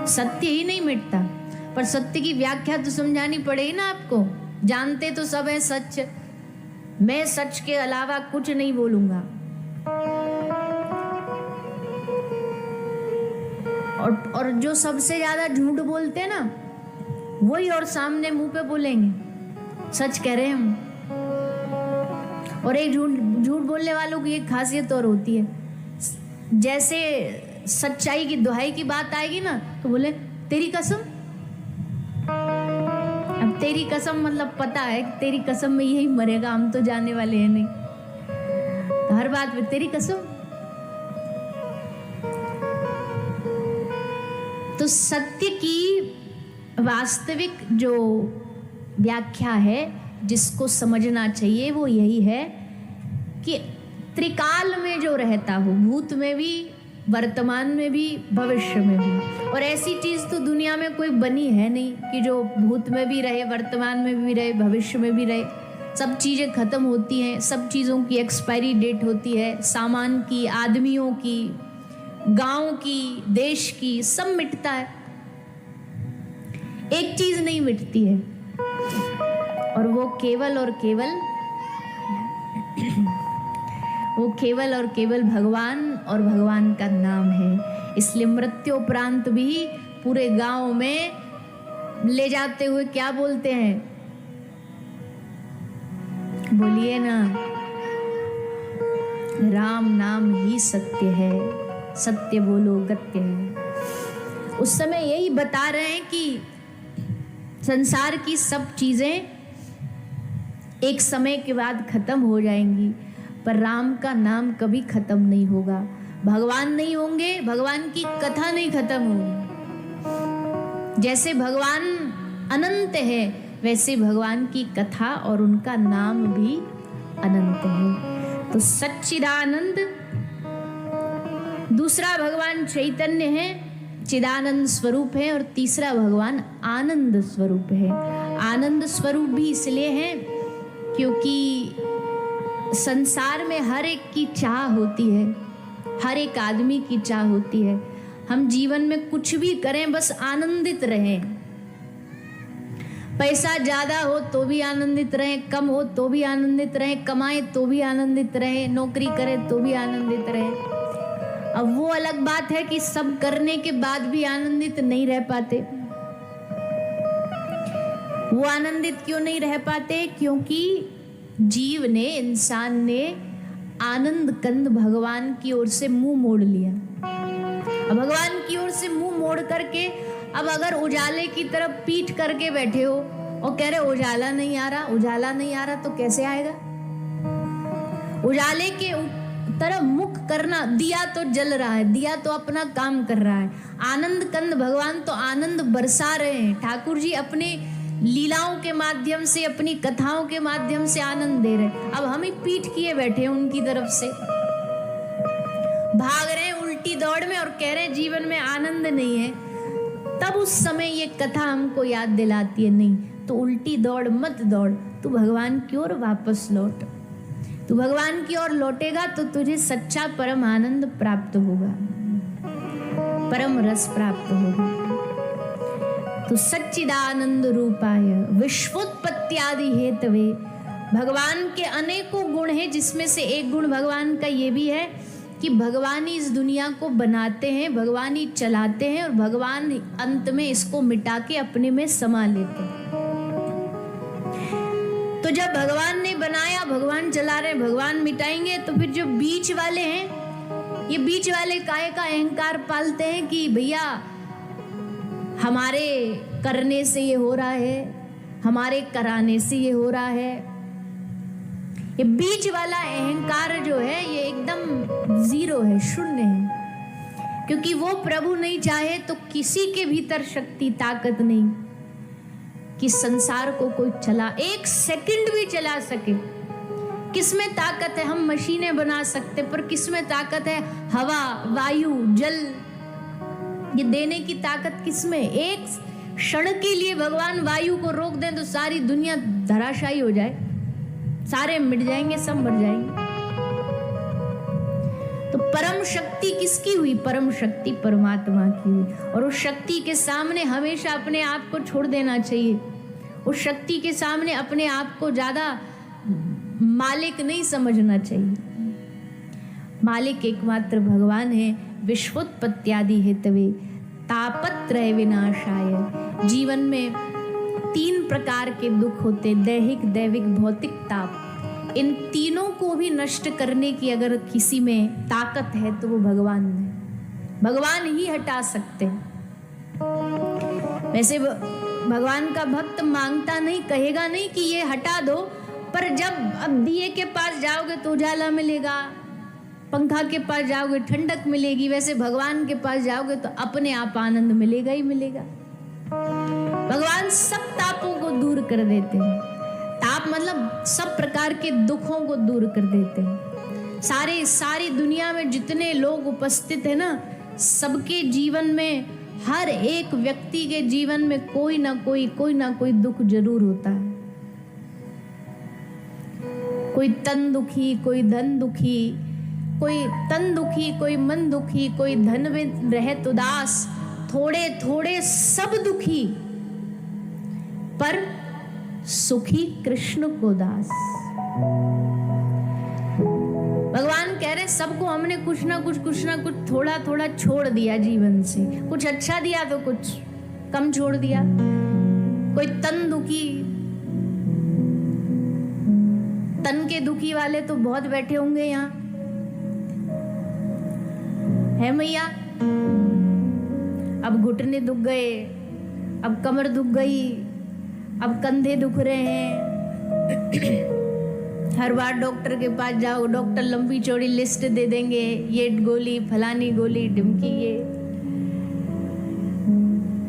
सत्य ही नहीं मिटता। पर सत्य की व्याख्या तो समझानी पड़ेगी ना आपको। जानते तो सब है सच, मैं सच के अलावा कुछ नहीं बोलूंगा। और जो सबसे ज्यादा झूठ बोलते हैं ना, वही और सामने मुंह पे बोलेंगे सच कह रहे हैं हम। और एक झूठ बोलने वालों की एक खासियत और होती है, जैसे सच्चाई की दुहाई की बात आएगी ना तो बोले तेरी कसम। अब तेरी कसम मतलब पता है कि तेरी कसम में यही मरेगा, हम तो जाने वाले हैं नहीं, तो हर बात में तेरी कसम। तो सत्य की वास्तविक जो व्याख्या है जिसको समझना चाहिए वो यही है कि त्रिकाल में जो रहता हो, भूत में भी, वर्तमान में भी, भविष्य में भी। और ऐसी चीज तो दुनिया में कोई बनी है नहीं कि जो भूत में भी रहे, वर्तमान में भी रहे, भविष्य में भी रहे। सब चीजें खत्म होती हैं, सब चीजों की एक्सपायरी डेट होती है, सामान की, आदमियों की, गांव की, देश की, सब मिटता है। एक चीज नहीं मिटती है और वो केवल और केवल भगवान और भगवान का नाम है। इसलिए मृत्योपरांत भी पूरे गांव में ले जाते हुए क्या बोलते हैं? बोलिए ना, राम नाम ही सत्य है, सत्य बोलो गत्य है। उस समय यही बता रहे हैं कि संसार की सब चीजें एक समय के बाद खत्म हो जाएंगी, पर राम का नाम कभी खत्म नहीं होगा। भगवान नहीं होंगे, भगवान की कथा नहीं खत्म होगी। जैसे भगवान अनंत है, वैसे भगवान की कथा और उनका नाम भी अनंत है। तो सच्चिदानंद, दूसरा भगवान चैतन्य है, चिदानंद स्वरूप है, और तीसरा भगवान आनंद स्वरूप है। आनंद स्वरूप भी इसलिए है क्योंकि संसार में हर एक की चाह होती है, हर एक आदमी की चाह होती है। हम जीवन में कुछ भी करें, बस आनंदित रहें। पैसा ज्यादा हो तो भी आनंदित रहें, कम हो तो भी आनंदित रहें, कमाएं तो भी आनंदित रहें, नौकरी करें तो भी आनंदित रहें। अब वो अलग बात है कि सब करने के बाद भी आनंदित नहीं रह पाते। वो आनंदित क्यों नहीं रह पाते? क्योंकि जीव ने, इंसान ने आनंद कंद भगवान की ओर से मुंह मोड़ लिया। अब भगवान की ओर से मुंह मोड़ करके अब अगर उजाले की तरफ पीठ करके बैठे हो और कह रहे उजाला नहीं आ रहा, उजाला नहीं आ रहा, तो कैसे आएगा? उजाले के तरफ मुख करना, दिया तो जल रहा है, दिया तो अपना काम कर रहा है। आनंद कंद भगवान तो आनंद बरसा रहे हैं। ठाकुर जी अपने लीलाओं के माध्यम से, अपनी कथाओं के माध्यम से आनंद दे रहे हैं। अब हम ही पीठ किए बैठे हैं उनकी तरफ से, भाग रहे हैं उल्टी दौड़ में और कह रहे हैं जीवन में आनंद नहीं है। तब उस समय ये कथा हमको याद दिलाती है, नहीं तो उल्टी दौड़ मत दौड़, तू भगवान की ओर वापस लौट। तू भगवान की ओर लौटेगा तो तुझे सच्चा परम आनंद प्राप्त होगा, परम रस प्राप्त होगा। तो सच्चिदानंद रूपाय विश्वोत्पत्त्यादि हेतवे, भगवान के अनेकों गुण हैं, जिसमें से एक गुण भगवान का ये भी है कि भगवान ही इस दुनिया को बनाते हैं, भगवान ही चलाते हैं, और भगवान अंत में इसको मिटा के अपने में समा लेते हैं। तो जब भगवान ने बनाया, भगवान चला रहे, भगवान मिटाएंगे, तो फिर जो बीच वाले हैं, ये बीच वाले काहे का अहंकार पालते हैं कि भैया हमारे करने से ये हो रहा है, हमारे कराने से ये हो रहा है। ये बीच वाला अहंकार जो है ये एकदम जीरो है, शून्य है, क्योंकि वो प्रभु नहीं चाहे तो किसी के भीतर शक्ति, ताकत नहीं कि संसार को कोई चला, एक सेकंड भी चला सके। किसमें ताकत है? हम मशीनें बना सकते, पर किसमें ताकत है? हवा, वायु, जल, ये देने की ताकत किसमें? एक क्षण के लिए भगवान वायु को रोक दें तो सारी दुनिया धराशायी हो जाए, सारे मिट जाएंगे, सब मर जाएंगे। तो परम शक्ति किसकी हुई? परम शक्ति परमात्मा की हुई। और उस शक्ति के सामने हमेशा अपने आप को छोड़ देना चाहिए। उस शक्ति के सामने अपने आप को ज्यादा मालिक नहीं समझना चाहिए। मालिक एकमात्र भगवान है। विश्वोत्पत्त्यादि हेतवे तापत्रय विनाशाय। जीवन में 3 प्रकार के दुख होते, दैहिक, दैविक, भौतिक ताप। इन तीनों को भी नष्ट करने की अगर किसी में ताकत है तो वो भगवान है। भगवान ही हटा सकते हैं। वैसे भगवान का भक्त मांगता नहीं, कहेगा नहीं कि ये हटा दो, पर जब अब दिए के पास जाओगे तो उजाला मिलेगा, पंखा के पास जाओगे ठंडक मिलेगी, वैसे भगवान के पास जाओगे तो अपने आप आनंद मिलेगा ही मिलेगा। भगवान सब तापों को दूर कर देते हैं। ताप मतलब सब प्रकार के दुखों को दूर कर देते हैं। सारी दुनिया में जितने लोग उपस्थित हैं ना, सबके जीवन में, हर एक व्यक्ति के जीवन में कोई ना कोई दुख जरूर होता है। कोई तन दुखी, कोई धन दुखी, कोई तन दुखी, कोई मन दुखी, कोई धन में रहत उदास, थोड़े थोड़े सब दुखी, पर सुखी कृष्ण को दास। भगवान कह रहे है, सबको हमने कुछ ना कुछ थोड़ा थोड़ा छोड़ दिया जीवन से। कुछ अच्छा दिया तो कुछ कम छोड़ दिया। कोई तन दुखी, तन के दुखी वाले तो बहुत बैठे होंगे यहाँ, है मैया? अब घुटने दुख गए, अब कमर दुख गई, अब कंधे दुख रहे हैं। हर बार डॉक्टर के पास जाओ, डॉक्टर लंबी चौड़ी लिस्ट दे देंगे, ये गोली, फलानी गोली, ढिमकी। ये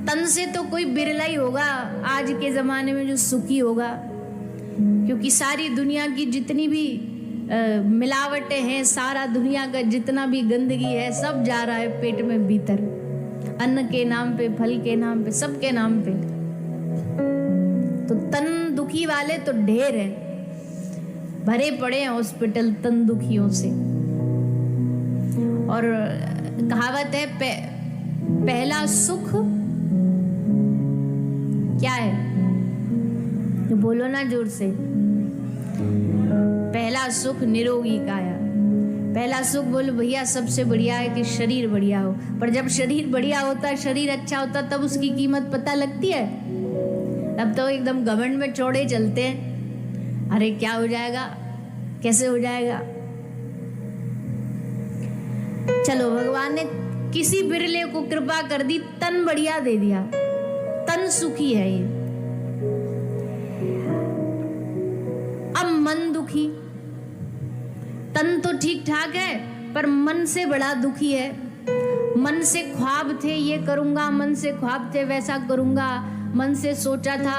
तन से तो कोई बिरला ही होगा आज के जमाने में जो सुखी होगा, क्योंकि सारी दुनिया की जितनी भी मिलावटें हैं, सारा दुनिया का जितना भी गंदगी है, सब जा रहा है पेट में भीतर, अन्न के नाम पे, फल के नाम पे, सबके नाम पे। तो तन दुखी वाले तो ढेर हैं, भरे पड़े हैं हॉस्पिटल तन दुखियों से। और कहावत है, पहला सुख क्या है? तो बोलो ना जोर से। पहला सुख निरोगी काया। पहला सुख बोलो भैया, सबसे बढ़िया है कि शरीर बढ़िया हो। पर जब शरीर बढ़िया होता है, शरीर अच्छा होता, तब उसकी कीमत पता लगती है। तब तो एकदम घमंड में चौड़े चलते हैं, अरे क्या हो जाएगा, कैसे हो जाएगा। चलो, भगवान ने किसी बिरले को कृपा कर दी, तन बढ़िया दे दिया, तन सुखी है ये। अब मन दुखी, तन तो ठीक ठाक है पर मन से बड़ा दुखी है। मन से ख्वाब थे ये करूंगा, मन से ख्वाब थे वैसा करूंगा, मन से सोचा था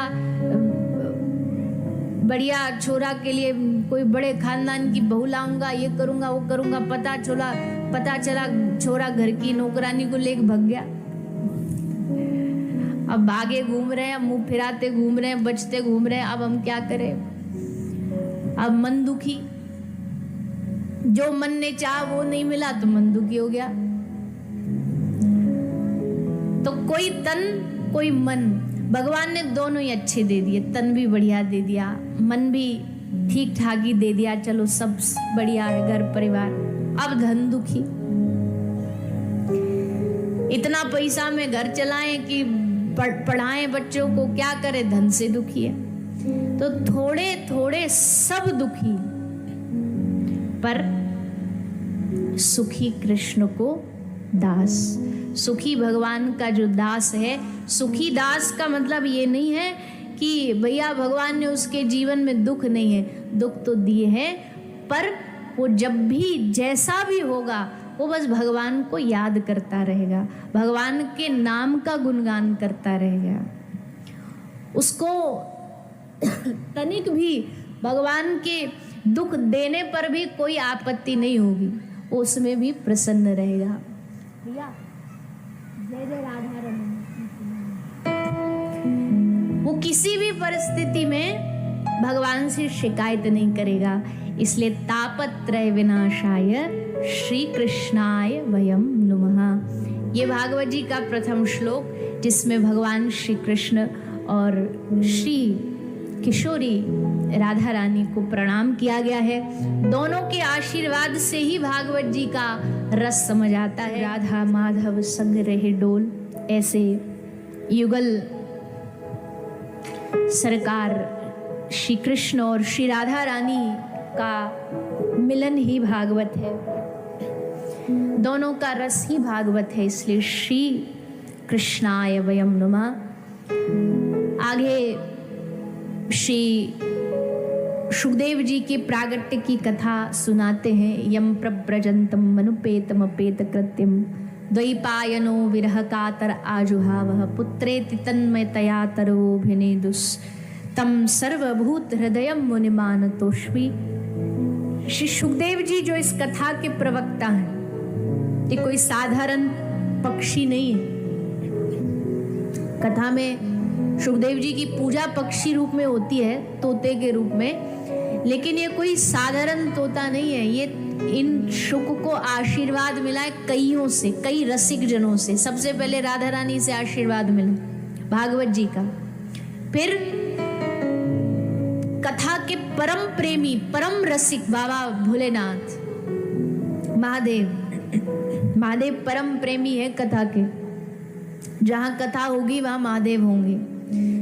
बढ़िया छोरा के लिए कोई बड़े खानदान की बहू लाऊंगा, ये करूंगा वो करूंगा। पता चला छोरा घर की नौकरानी को लेकर भाग गया। अब भागे घूम रहे हैं, मुंह फिराते घूम रहे हैं, बचते घूम रहे हैं। अब हम क्या करें? अब मन दुखी, जो मन ने चाहा वो नहीं मिला तो मन दुखी हो गया। तो कोई तन कोई मन, भगवान ने दोनों ही अच्छे दे दिए, तन भी बढ़िया दे दिया, मन भी ठीक ठाक ही दे दिया। चलो सब बढ़िया है, घर परिवार। अब धन दुखी, इतना पैसा में घर चलाएं कि पढ़ाएं बच्चों को, क्या करे, धन से दुखी है। तो थोड़े थोड़े सब दुखी, पर सुखी कृष्ण को दास। सुखी भगवान का जो दास है, सुखी दास का मतलब ये नहीं है कि भैया भगवान ने उसके जीवन में दुख नहीं है, दुख तो दिए हैं, पर वो जब भी जैसा भी होगा वो बस भगवान को याद करता रहेगा, भगवान के नाम का गुणगान करता रहेगा। उसको तनिक भी भगवान के दुख देने पर भी कोई आपत्ति नहीं होगी, उसमें भी प्रसन्न रहेगा। भैया जय जय राधा रमन। वो किसी भी परिस्थिति में भगवान से शिकायत नहीं करेगा। इसलिए तापत्रय विनाशाय श्री कृष्णाय वयम नुमः। ये भागवत जी का प्रथम श्लोक, जिसमें भगवान श्री कृष्ण और श्री किशोरी राधा रानी को प्रणाम किया गया है। दोनों के आशीर्वाद से ही भागवत जी का रस समझ आता है। राधा माधव संग रहे डोल, ऐसे युगल सरकार श्री कृष्ण और श्री राधा रानी का मिलन ही भागवत है, दोनों का रस ही भागवत है। इसलिए श्री कृष्णाय वयम नुमः। आगे श्री सुखदेव जी के प्रागट्य की कथा सुनाते हैं। यम प्रव्रजंतम मनुपेतम अपेत कृत्यम द्वैपायनो विरह कातर आजुहावः पुत्रेति तन्मयतया तरोभिनेदुस् तम सर्वभूत हृदयम मुनिमानतोष्मि। श्री सुखदेव जी जो इस कथा के प्रवक्ता हैं, ये कोई साधारण पक्षी नहीं है। कथा में सुखदेव जी की पूजा पक्षी रूप में होती है, तोते के रूप में, लेकिन ये कोई साधारण तोता नहीं है। ये इन शुक को आशीर्वाद मिला है कईयों से, कई रसिक जनों से। सबसे पहले राधा रानी से आशीर्वाद मिला भागवत जी का, फिर कथा के परम प्रेमी परम रसिक बाबा भोलेनाथ महादेव परम प्रेमी है कथा के। जहां कथा होगी वहां महादेव होंगे,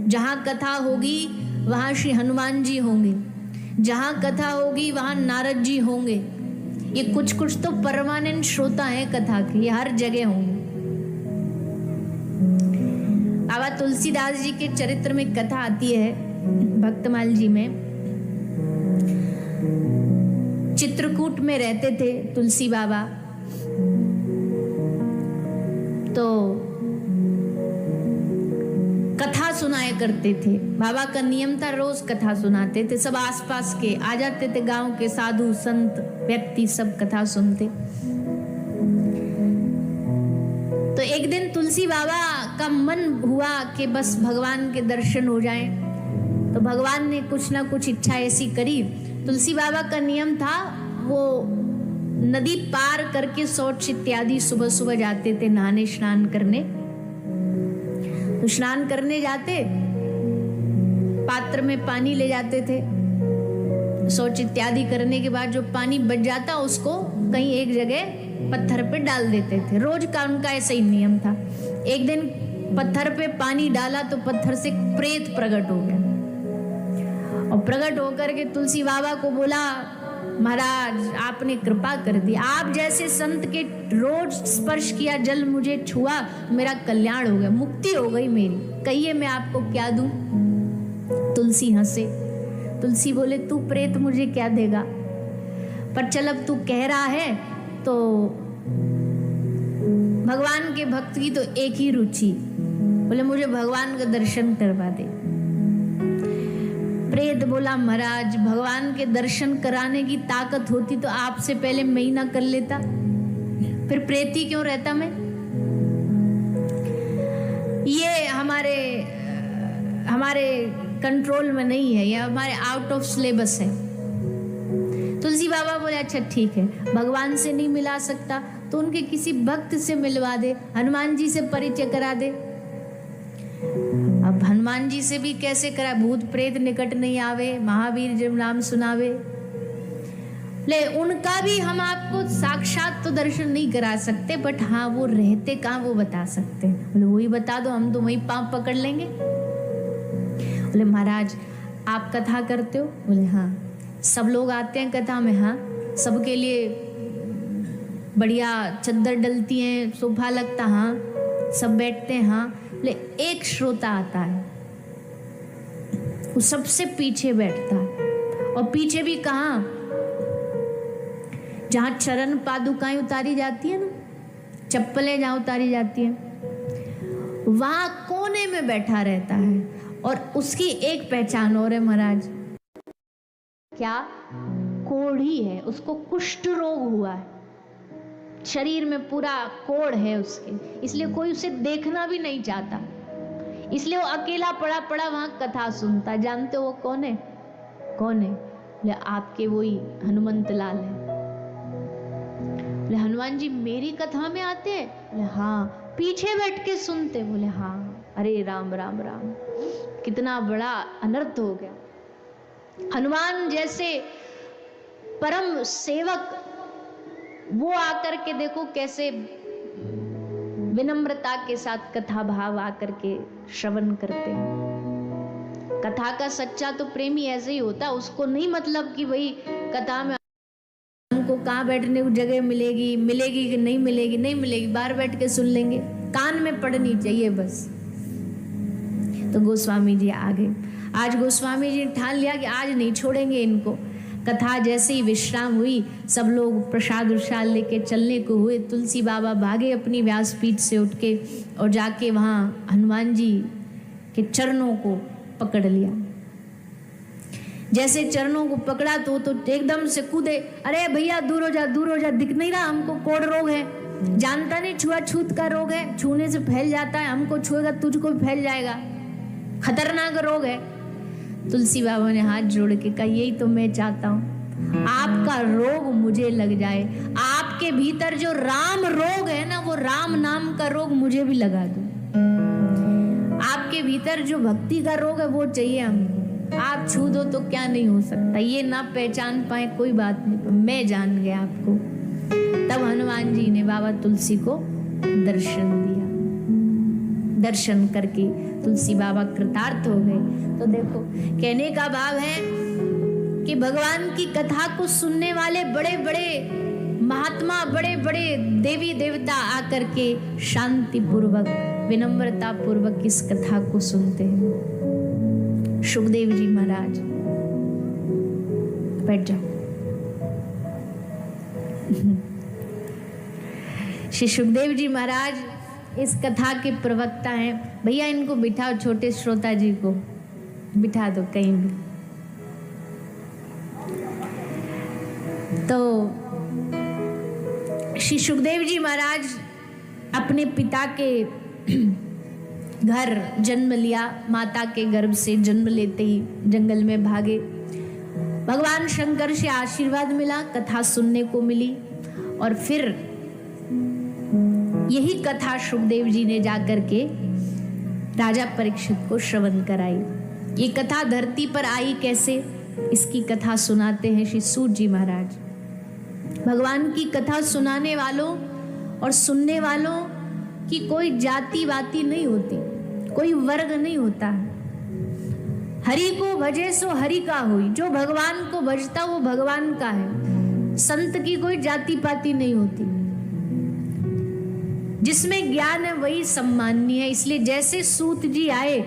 जहां कथा होगी वहां श्री हनुमान जी होंगे, जहां कथा होगी वहां नारद जी होंगे। ये कुछ तो परमानेंट श्रोता हैं कथा के, ये हर जगह होंगे। बाबा तुलसीदास जी के चरित्र में कथा आती है भक्तमाल जी में। चित्रकूट में रहते थे तुलसी बाबा, तो कथा सुनाया करते थे। बाबा का नियम था रोज कथा सुनाते थे। सब आसपास के आ जाते थे, गांव के साधु संत व्यक्ति सब कथा सुनते। तो एक दिन तुलसी बाबा का मन हुआ कि बस भगवान के दर्शन हो जाएं। तो भगवान ने कुछ ना कुछ इच्छा ऐसी करी। तुलसी बाबा का नियम था वो नदी पार करके शौच इत्यादि सुबह सुबह जाते थे नहाने स्नान करने। तो स्नान करने जाते, पात्र में पानी ले जाते थे। शौच इत्यादि करने के बाद जो पानी बच जाता उसको कहीं एक जगह पत्थर पे डाल देते थे। रोज का उनका ऐसा ही नियम था। एक दिन पत्थर पे पानी डाला तो पत्थर से प्रेत प्रकट हो गया, और प्रकट होकर के तुलसी बाबा को बोला, महाराज आपने कृपा कर दी, आप जैसे संत के रोज स्पर्श किया, जल मुझे छुआ, मेरा कल्याण हो गया, मुक्ति हो गई मेरी, कहिए मैं आपको क्या दूं। तुलसी हंसे। तुलसी बोले तू प्रेत मुझे क्या देगा, पर चल अब तू कह रहा है तो भगवान के भक्त की तो एक ही रुचि, बोले मुझे भगवान का दर्शन करवा दे। प्रेत बोला महाराज भगवान के दर्शन कराने की ताकत होती तो आपसे पहले मैं ही ना कर लेता, फिर प्रेत ही क्यों रहता मैं। ये हमारे कंट्रोल में नहीं है, ये हमारे आउट ऑफ सिलेबस है। तुलसी बाबा बोले अच्छा ठीक है, भगवान से नहीं मिला सकता तो उनके किसी भक्त से मिलवा दे, हनुमान जी से परिचय करा दे। अब हनुमान जी से भी कैसे करा, भूत प्रेत निकट नहीं आवे, महावीर जब नाम सुनावे। ले उनका भी हम आपको साक्षात तो दर्शन नहीं करा सकते, बट हाँ वो रहते कहाँ वो बता सकते हैं। बोले वही बता दो, हम तो वही पांव पकड़ लेंगे। बोले महाराज आप कथा करते हो, बोले हाँ। सब लोग आते हैं कथा में, हाँ। सबके लिए बढ़िया चद्दर डलती है, सोफा लगता, हाँ। सब बैठते हैं, हाँ। बोले एक श्रोता आता है, वो सबसे पीछे बैठता है, और पीछे भी कहाँ, जहाँ चरण पादुकाएं उतारी जाती है ना, चप्पलें जहाँ उतारी जाती हैं, वहां कोने में बैठा रहता है। और उसकी एक पहचान और है महाराज, क्या, कोढ़ी है, उसको कुष्ठ रोग हुआ है, शरीर में पूरा कोढ़ है उसके, इसलिए कोई उसे देखना भी नहीं चाहता, इसलिए वो अकेला पड़ा पड़ा वहां कथा सुनता। जानते हो वो कौन है? कौन है? बोले आपके वही हनुमंत लाल है। बोले हनुमान जी मेरी कथा में आते हैं? बोले हाँ। पीछे बैठ के सुनते? बोले हाँ। अरे राम राम राम, कितना बड़ा अनर्थ हो गया। हनुमान जैसे परम सेवक वो आकर के देखो कैसे विनम्रता के साथ कथा भाव आकर के श्रवण करते हैं। कथा का सच्चा तो प्रेमी ऐसे ही होता, उसको नहीं मतलब कि भाई कथा में हमको कहाँ बैठने को जगह मिलेगी, मिलेगी कि नहीं मिलेगी, नहीं मिलेगी, बाहर बैठ के सुन लेंगे, कान में पड़नी चाहिए बस। तो गोस्वामी जी आ गए। आज गोस्वामी जी ने ठान लिया कि आज नहीं छोड़ेंगे इनको। कथा जैसे ही विश्राम हुई, सब लोग प्रसाद उर्साद लेके चलने को हुए। तुलसी बाबा भागे अपनी व्यासपीठ से उठ के और जाके वहाँ हनुमान जी के चरणों को पकड़ लिया। जैसे चरणों को पकड़ा तो एकदम से कूदे, अरे भैया दूर हो जा, दूर हो जा, दिख नहीं रहा, हमको कोढ़ रोग है, जानता नहीं छुआछूत का रोग है, छूने से फैल जाता है, हमको छुएगा तुझको भी फैल जाएगा, खतरनाक रोग है। तुलसी बाबा ने हाथ जोड़ के कहा यही तो मैं चाहता हूँ, आपका रोग मुझे लग जाए, आपके भीतर जो राम रोग है ना, वो राम नाम का रोग मुझे भी लगा दो। आपके भीतर जो भक्ति का रोग है वो चाहिए हमको, आप छू दो तो क्या नहीं हो सकता, ये ना पहचान पाए कोई बात नहीं, मैं जान गया आपको। तब हनुमान जी ने बाबा तुलसी को दर्शन दिया। दर्शन करके तुलसी बाबा कृतार्थ हो गए। तो देखो, कहने का भाव है कि भगवान की कथा को सुनने वाले बड़े बड़े महात्मा, बड़े बड़े देवी देवता आकर के शांति पूर्वक, विनम्रता पूर्वक इस कथा को सुनते हैं। सुखदेव जी महाराज, बैठ जाओ। श्री सुखदेव जी महाराज इस कथा के प्रवक्ता हैं। भैया इनको बिठाओ, छोटे श्रोता जी को बिठा दो कहीं भी। तो श्री सुखदेव जी महाराज अपने पिता के घर जन्म लिया, माता के गर्भ से जन्म लेते ही जंगल में भागे। भगवान शंकर से आशीर्वाद मिला, कथा सुनने को मिली, और फिर यही कथा सुखदेव जी ने जाकर के राजा परीक्षित को श्रवण कराई। ये कथा धरती पर आई कैसे, इसकी कथा सुनाते हैं श्री सूत जी महाराज। भगवान की कथा सुनाने वालों और सुनने वालों की कोई जाति वाति नहीं होती, कोई वर्ग नहीं होता है। हरि को भजे सो हरि का होई, जो भगवान को भजता वो भगवान का है। संत की कोई जाति पाति नहीं होती, जिसमें ज्ञान है वही सम्माननीय है। इसलिए जैसे सूत जी आए,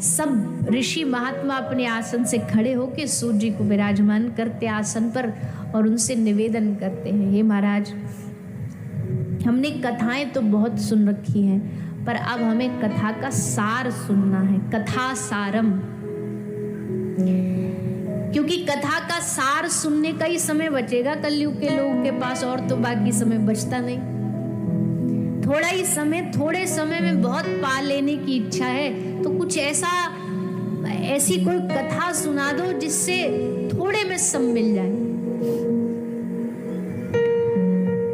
सब ऋषि महात्मा अपने आसन से खड़े होकर सूत जी को विराजमान करते आसन पर और उनसे निवेदन करते हैं, हे महाराज, हमने कथाएं तो बहुत सुन रखी हैं, पर अब हमें कथा का सार सुनना है, कथा सारम। क्योंकि कथा का सार सुनने का ही समय बचेगा कलयुग के लोगों के पास, और तो बाकी समय बचता नहीं। थोड़ा ही समय, थोड़े समय में बहुत पा लेने की इच्छा है, तो कुछ ऐसी कोई कथा सुना दो जिससे थोड़े में सब मिल जाए।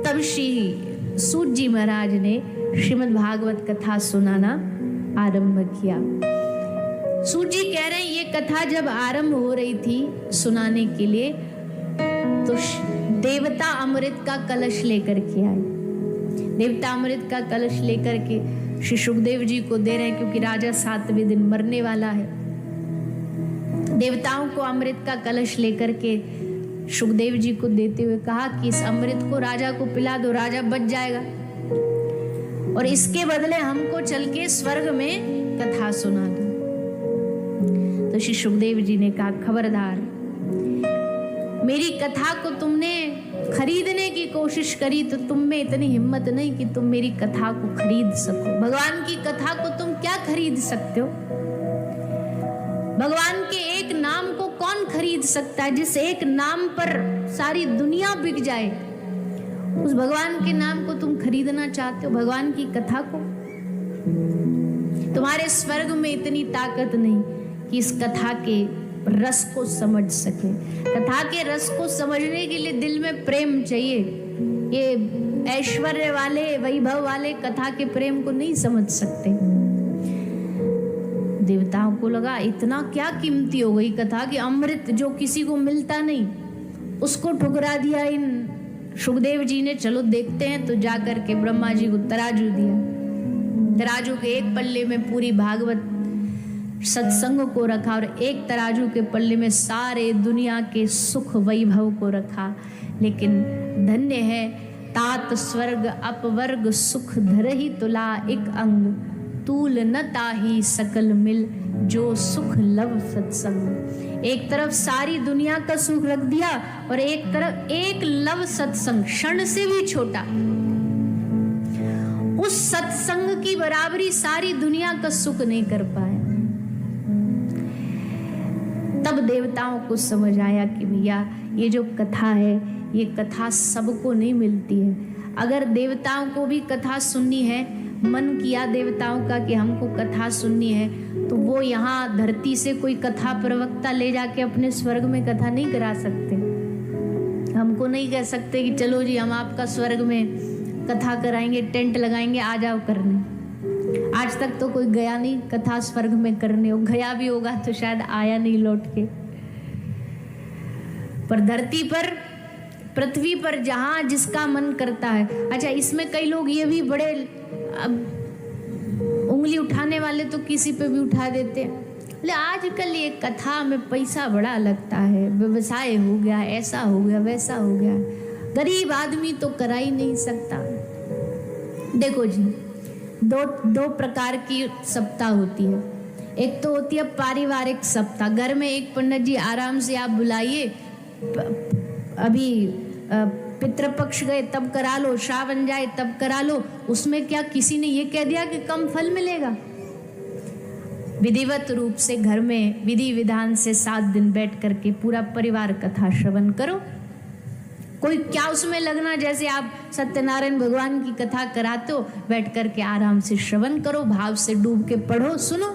तब श्री सूत जी महाराज ने श्रीमद् भागवत कथा सुनाना आरंभ किया। सूत जी कह रहे हैं, ये कथा जब आरंभ हो रही थी सुनाने के लिए, तो देवता अमृत का कलश लेकर के आए। देवता अमृत का कलश लेकर के श्री सुखदेव जी को दे रहे हैं, क्योंकि राजा 7वें दिन मरने वाला है। देवताओं को अमृत का कलश लेकर के सुखदेव जी को देते हुए कहा कि इस अमृत को राजा को पिला दो, राजा बच जाएगा, और इसके बदले हमको चल के स्वर्ग में कथा सुना दो। तो श्री सुखदेव जी ने कहा, खबरदार, मेरी कथा को तुमने खरीदने की कोशिश करी तो तुम में इतनी हिम्मत नहीं कि तुम मेरी कथा को खरीद सको। भगवान की कथा को तुम क्या खरीद सकते हो? भगवान के एक नाम को कौन खरीद सकता है? जिस एक नाम पर सारी दुनिया बिक जाए, उस भगवान के नाम को तुम खरीदना चाहते हो? भगवान की कथा को? तुम्हारे स्वर्ग में इतनी ताकत नहीं कि इस कथा के रस को समझ सके। कथा के रस को समझने के लिए दिल में प्रेम चाहिए। ये ऐश्वर्य वाले, वैभव वाले कथा के प्रेम को नहीं समझ सकते। देवताओं को लगा इतना क्या कीमती हो गई कथा कि अमृत जो किसी को मिलता नहीं उसको ठुकरा दिया इन सुखदेव जी ने। चलो देखते हैं। तो जाकर के ब्रह्मा जी को तराजू दिया। तराजू के एक पल्ले में पूरी भागवत सत्संग को रखा और एक तराजू के पल्ले में सारे दुनिया के सुख वैभव को रखा। लेकिन धन्य है तात स्वर्ग अपवर्ग सुख धरहि तुला एक अंग, तूल न ताही सकल मिल जो सुख लव सत्संग। एक तरफ सारी दुनिया का सुख रख दिया और एक तरफ एक लव सत्संग, क्षण से भी छोटा, उस सत्संग की बराबरी सारी दुनिया का सुख नहीं कर पाया। तब देवताओं को समझ आया कि भैया ये जो कथा है ये कथा सबको नहीं मिलती है। अगर देवताओं को भी कथा सुननी है, मन किया देवताओं का कि हमको कथा सुननी है, तो वो यहाँ धरती से कोई कथा प्रवक्ता ले जाके अपने स्वर्ग में कथा नहीं करा सकते। हमको नहीं कह सकते कि चलो जी हम आपका स्वर्ग में कथा कराएंगे, टेंट लगाएंगे, आ जाओ करने। आज तक तो कोई गया नहीं कथा स्वर्ग में करने, हो गया भी होगा तो शायद आया नहीं लौट के। पर धरती पर पृथ्वी पर जहां जिसका मन करता है। अच्छा, इसमें कई लोग ये भी बड़े, अब उंगली उठाने वाले तो किसी पे भी उठा देते हैं। बोले आजकल ये कथा में पैसा बड़ा लगता है, व्यवसाय हो गया, ऐसा हो गया, वैसा हो गया, गरीब आदमी तो करा ही नहीं सकता। देखो जी, दो प्रकार की सप्ताह होती है। एक तो होती है पारिवारिक सप्ताह, घर में एक पंडित जी आराम से आप बुलाइए, अभी पितृपक्ष गए तब करा लो, श्रावण जाए तब करा लो। उसमें क्या किसी ने ये कह दिया कि कम फल मिलेगा? विधिवत रूप से घर में विधि विधान से 7 दिन बैठ करके पूरा परिवार कथा श्रवण करो। कोई क्या उसमें लगना, जैसे आप सत्यनारायण भगवान की कथा कराते हो, बैठ करके आराम से श्रवण करो, भाव से डूब के पढ़ो, सुनो।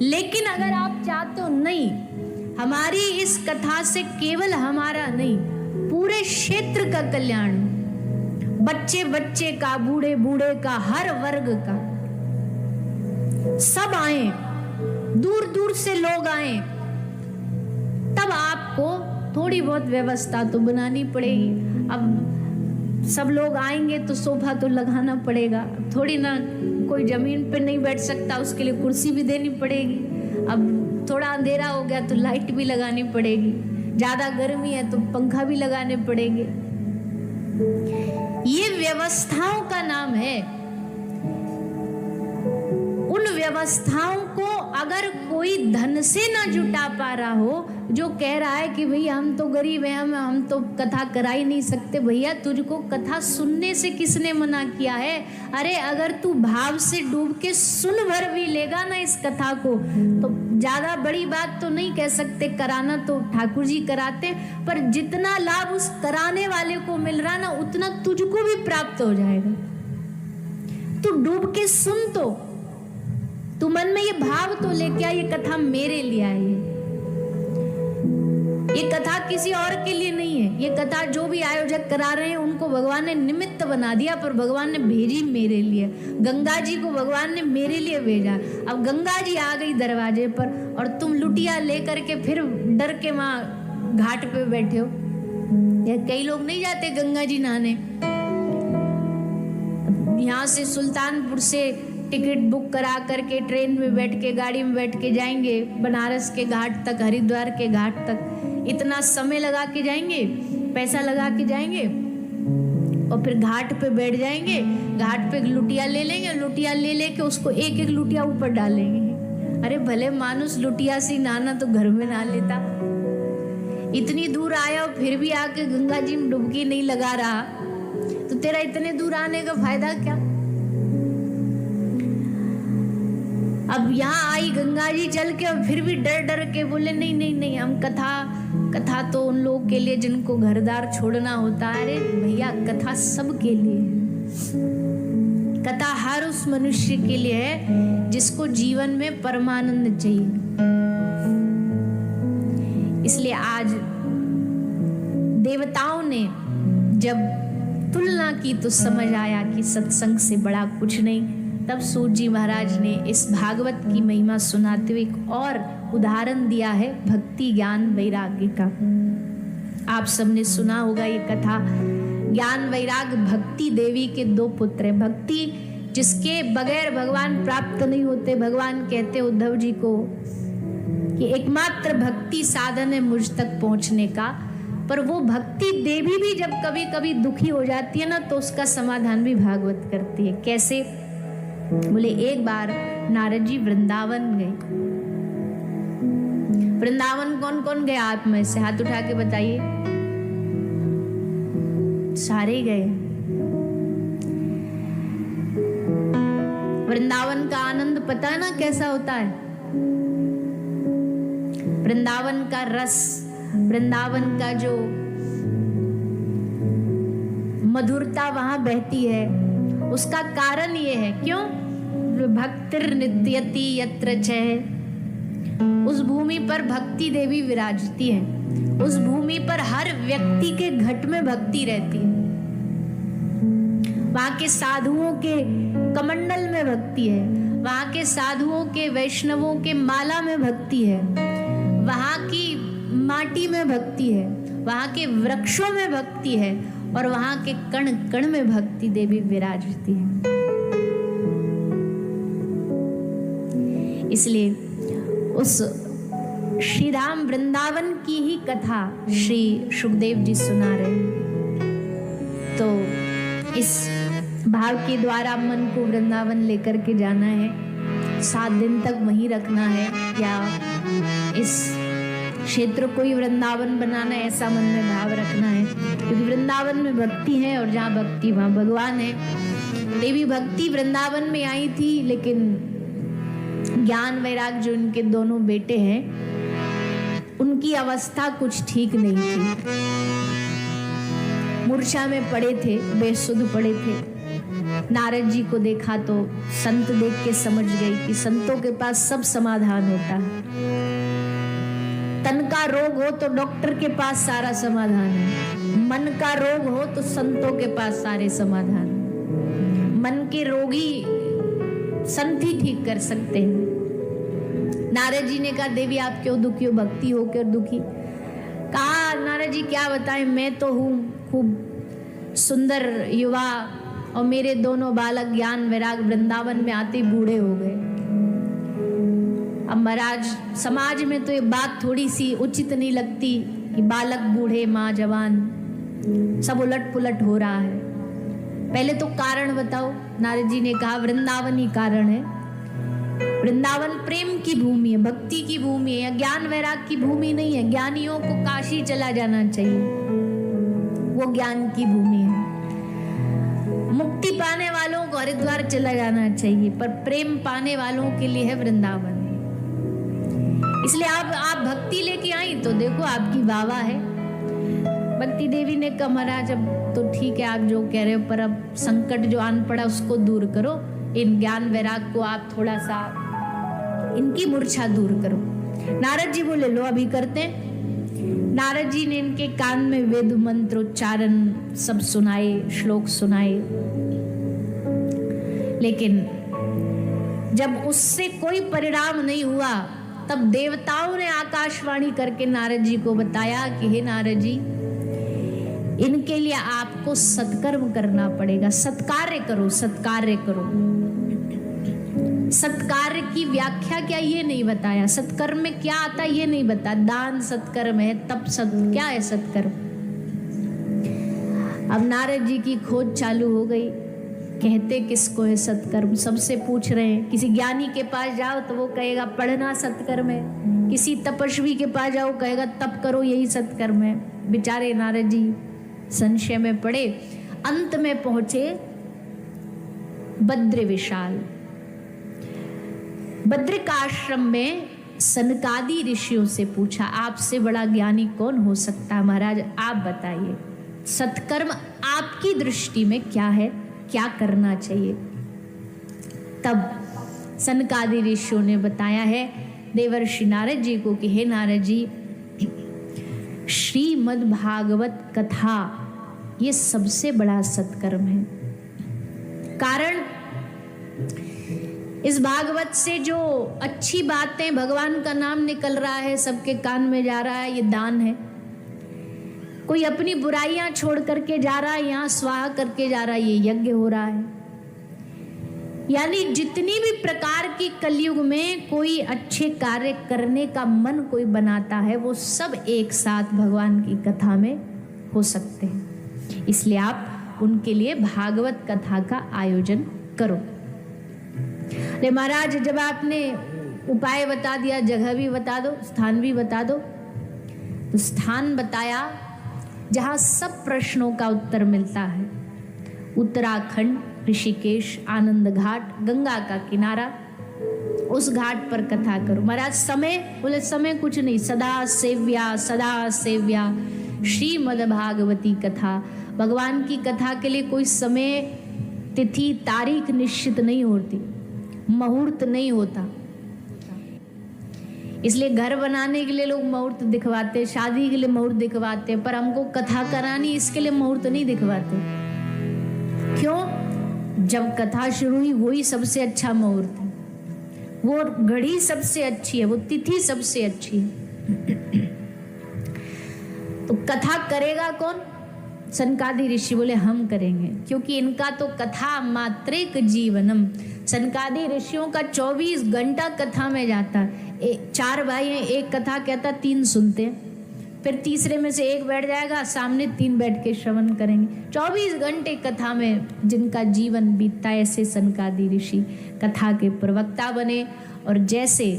लेकिन अगर आप चाहते हो नहीं, हमारी इस कथा से केवल हमारा नहीं, पूरे क्षेत्र का कल्याण, बच्चे बच्चे का, बूढ़े बूढ़े का, हर वर्ग का, सब आए, दूर दूर से लोग आए, तब आपको थोड़ी बहुत व्यवस्था तो बनानी पड़ेगी। अब सब लोग आएंगे तो सोफा तो लगाना पड़ेगा, थोड़ी ना कोई जमीन पे नहीं बैठ सकता, उसके लिए कुर्सी भी देनी पड़ेगी। अब थोड़ा अंधेरा हो गया तो लाइट भी लगानी पड़ेगी, ज्यादा गर्मी है तो पंखा भी लगाने पड़ेंगे। ये व्यवस्थाओं का नाम है। उन व्यवस्थाओं को अगर कोई धन से ना जुटा पा रहा हो, जो कह रहा है कि भैया हम तो गरीब हैं, हम तो कथा करा ही नहीं सकते, भैया तुझको कथा सुनने से किसने मना किया है? अरे अगर तू भाव से डूब के सुन भर भी लेगा ना इस कथा को, तो ज्यादा बड़ी बात तो नहीं कह सकते, कराना तो ठाकुर जी कराते, पर जितना लाभ उस कराने वाले को मिल रहा ना, उतना तुझको भी प्राप्त हो जाएगा। तू डूब के सुन, तो तू मन में ये भाव तो लेके आ, ये कथा मेरे लिए आई है, ये कथा किसी और के लिए नहीं है। ये कथा जो भी आयोजक करा रहे हैं उनको भगवान ने निमित्त बना दिया, पर भगवान ने भेजी मेरे लिए। गंगा जी को भगवान ने मेरे लिए भेजा। अब गंगा जी आ गई दरवाजे पर और तुम लुटिया लेकर के फिर डर के वहां घाट पे बैठे हो। या कई लोग नहीं जाते गंगा जी नहाने, यहाँ से सुल्तानपुर से टिकट बुक करा करके ट्रेन में बैठ के, गाड़ी में बैठ के जाएंगे बनारस के घाट तक, हरिद्वार के घाट तक, इतना समय लगा के जाएंगे, पैसा लगा के जाएंगे, और फिर घाट पे बैठ जाएंगे, घाट पे लुटिया ले लेंगे, लुटिया ले लेके उसको एक एक लुटिया ऊपर डालेंगे। अरे भले मानुस लुटिया से नहाना तो घर में नहा लेता, इतनी दूर आया और फिर भी आके गंगा जी में डुबकी नहीं लगा रहा, तो तेरा इतने दूर आने का फायदा क्या? अब यहाँ आई गंगा जी चल के और फिर भी डर डर के बोले नहीं नहीं नहीं, हम कथा तो उन लोगों के लिए जिनको घरदार छोड़ना होता है। अरे भैया कथा सबके लिए है, कथा हर उस मनुष्य के लिए है जिसको जीवन में परमानंद चाहिए। इसलिए आज देवताओं ने जब तुलना की तो समझ आया कि सत्संग से बड़ा कुछ नहीं। तब सूत जी महाराज ने इस भागवत की महिमा सुनाते हुए एक और उदाहरण दिया है भक्ति ज्ञान वैराग्य का। आप सबने सुना होगा ये कथा। ज्ञान वैराग भक्ति देवी के 2 पुत्र हैं। भक्ति जिसके बगैर भगवान प्राप्त नहीं होते। भगवान कहते उद्धव जी को कि एकमात्र भक्ति साधन है मुझ तक पहुंचने का। पर वो भक्ति देवी भी जब कभी कभी दुखी हो जाती है ना, तो उसका समाधान भी भागवत करती है। कैसे? बोले एक बार नारद जी वृंदावन गए। वृंदावन कौन कौन गए आप में से हाथ उठा के बताइए। सारे गए। वृंदावन का आनंद पता है ना कैसा होता है? वृंदावन का रस, वृंदावन का जो मधुरता वहां बहती है, उसका कारण ये है। क्यों? भक्तिर नित्यति यत्र चैः। उस भूमि पर भक्ति देवी विराजती है। उस भूमि पर हर व्यक्ति के घट में भक्ति रहती है। वहां के साधुओं के कमंडल में भक्ति है। वहां के साधुओं के वैष्णवों के माला में भक्ति है। वहां की माटी में भक्ति है। वहाँ के वृक्षों में भक्ति है और वहाँ के कण कण में भक्ति देवी विराजती है। इसलिए उस श्री राम वृंदावन की ही कथा श्री सुखदेव जी सुना रहे हैं। तो इस भाव के द्वारा मन को वृंदावन लेकर के जाना है, 7 दिन तक वहीं रखना है, या इस क्षेत्र को ही वृंदावन बनाना है, ऐसा मन में भाव रखना है। क्योंकि वृंदावन में भक्ति है और जहाँ भक्ति वहाँ भगवान है। देवी भक्ति वृंदावन में आई थी, लेकिन ज्ञान वैराग जो इनके दोनों बेटे हैं उनकी अवस्था कुछ ठीक नहीं थी। मूर्छा में पड़े थे, बेसुध पड़े थे। नारद जी को देखा तो संत देख के समझ गई कि संतों के पास सब समाधान होता है। तन का रोग हो तो डॉक्टर के पास सारा समाधान है, मन का रोग हो तो संतों के पास सारे समाधान। मन के रोगी संत ही ठीक कर सकते हैं। नारद जी ने कहा देवी आप क्यों दुखी हो, भक्ति होकर दुखी? कहा नारद जी क्या बताएं, मैं तो हूँ खूब सुंदर युवा और मेरे दोनों बालक ज्ञान वैराग वृंदावन में आते बूढ़े हो गए। अब महाराज समाज में तो ये बात थोड़ी सी उचित नहीं लगती कि बालक बूढ़े माँ जवान, सब उलट पुलट हो रहा है। पहले तो कारण बताओ। नारद जी ने कहा वृंदावन ही कारण है। वृंदावन प्रेम की भूमि है, भक्ति की भूमि है, या ज्ञान वैराग की भूमि नहीं है। ज्ञानियों को काशी चला जाना चाहिए, वो ज्ञान की भूमि है। मुक्ति पाने वालों को हरिद्वार चला जाना चाहिए, पर प्रेम पाने वालों के लिए है वृंदावन। इसलिए आप भक्ति लेके आई तो देखो आपकी वाह है। भक्ति देवी ने कहा महाराज अब तो ठीक है आप जो कह रहे हो, पर अब संकट जो आन पड़ा उसको दूर करो। इन ज्ञान वैराग को आप थोड़ा सा इनकी मूर्छा दूर करो। नारद जी बोले लो अभी करते हैं। नारद जी ने इनके कान में वेद मंत्र उच्चारण सब सुनाए, श्लोक सुनाए। लेकिन जब उससे कोई परिणाम नहीं हुआ तब देवताओं ने आकाशवाणी करके नारद जी को बताया कि हे नारद जी इनके लिए आपको सत्कर्म करना पड़ेगा, सत्कार्य करो, सत्कार्य करो। सत्कार्य की व्याख्या क्या ये नहीं बताया, सत्कर्म में क्या आता ये नहीं बताया। दान सत्कर्म है, तप क्या है सत्कर्म। अब नारद जी की खोज चालू हो गई, कहते किसको है सत्कर्म, सबसे पूछ रहे हैं। किसी ज्ञानी के पास जाओ तो वो कहेगा पढ़ना सत्कर्म है, किसी तपस्वी के पास जाओ कहेगा तप करो यही सत्कर्म है। बेचारे नारद जी संशय में पड़े, अंत में पहुंचे बद्र विशाल। बद्रिकाश्रम में सनकादि ऋषियों से पूछा आपसे बड़ा ज्ञानी कौन हो सकता है महाराज, आप बताइए सत्कर्म आपकी दृष्टि में क्या है, क्या करना चाहिए। तब सनकादि ऋषियों ने बताया है देवर्षि नारद जी को कि हे नारद जी श्रीमद् भागवत कथा ये सबसे बड़ा सत्कर्म है। कारण इस भागवत से जो अच्छी बातें, भगवान का नाम निकल रहा है, सबके कान में जा रहा है, ये दान है। कोई अपनी बुराइयां छोड़ करके जा रहा है, यहाँ स्वाहा करके जा रहा है, ये यज्ञ हो रहा है। यानी जितनी भी प्रकार की कलयुग में कोई अच्छे कार्य करने का मन कोई बनाता है वो सब एक साथ भगवान की कथा में हो सकते हैं। इसलिए आप उनके लिए भागवत कथा का आयोजन करो। ले महाराज जब आपने उपाय बता दिया, जगह भी बता दो, स्थान भी बता दो, तो स्थान बताया जहाँ सब प्रश्नों का उत्तर मिलता है। उत्तराखंड, ऋषिकेश, आनंद घाट, गंगा का किनारा, उस घाट पर कथा करो। महाराज समय, बोले समय कुछ नहीं, सदा सेव्या श्रीमद् भागवती कथा। भगवान की कथा के लिए कोई समय, तिथि, तारीख निश्चित नहीं होती, मुहूर्त नहीं होता। इसलिए घर बनाने के लिए लोग मुहूर्त दिखवाते, शादी के लिए मुहूर्त दिखवाते, पर हमको कथा करानी इसके लिए मुहूर्त नहीं दिखवाते। क्यों? जब कथा शुरू हुई वही सबसे अच्छा मुहूर्त है, वो घड़ी सबसे अच्छी है, वो तिथि सबसे अच्छी है। तो कथा करेगा कौन? सनकादि ऋषि बोले हम करेंगे, क्योंकि इनका तो कथा मात्रेक जीवनम। सनकादि ऋषियों का 24 घंटा कथा में जाता है। 4 भाई हैं, एक कथा कहता 3 सुनते हैं, फिर तीसरे में से एक बैठ जाएगा, सामने 3 बैठ के श्रवण करेंगे। 24 घंटे कथा में जिनका जीवन बीतता है, ऐसे सनकादि ऋषि कथा के प्रवक्ता बने। और जैसे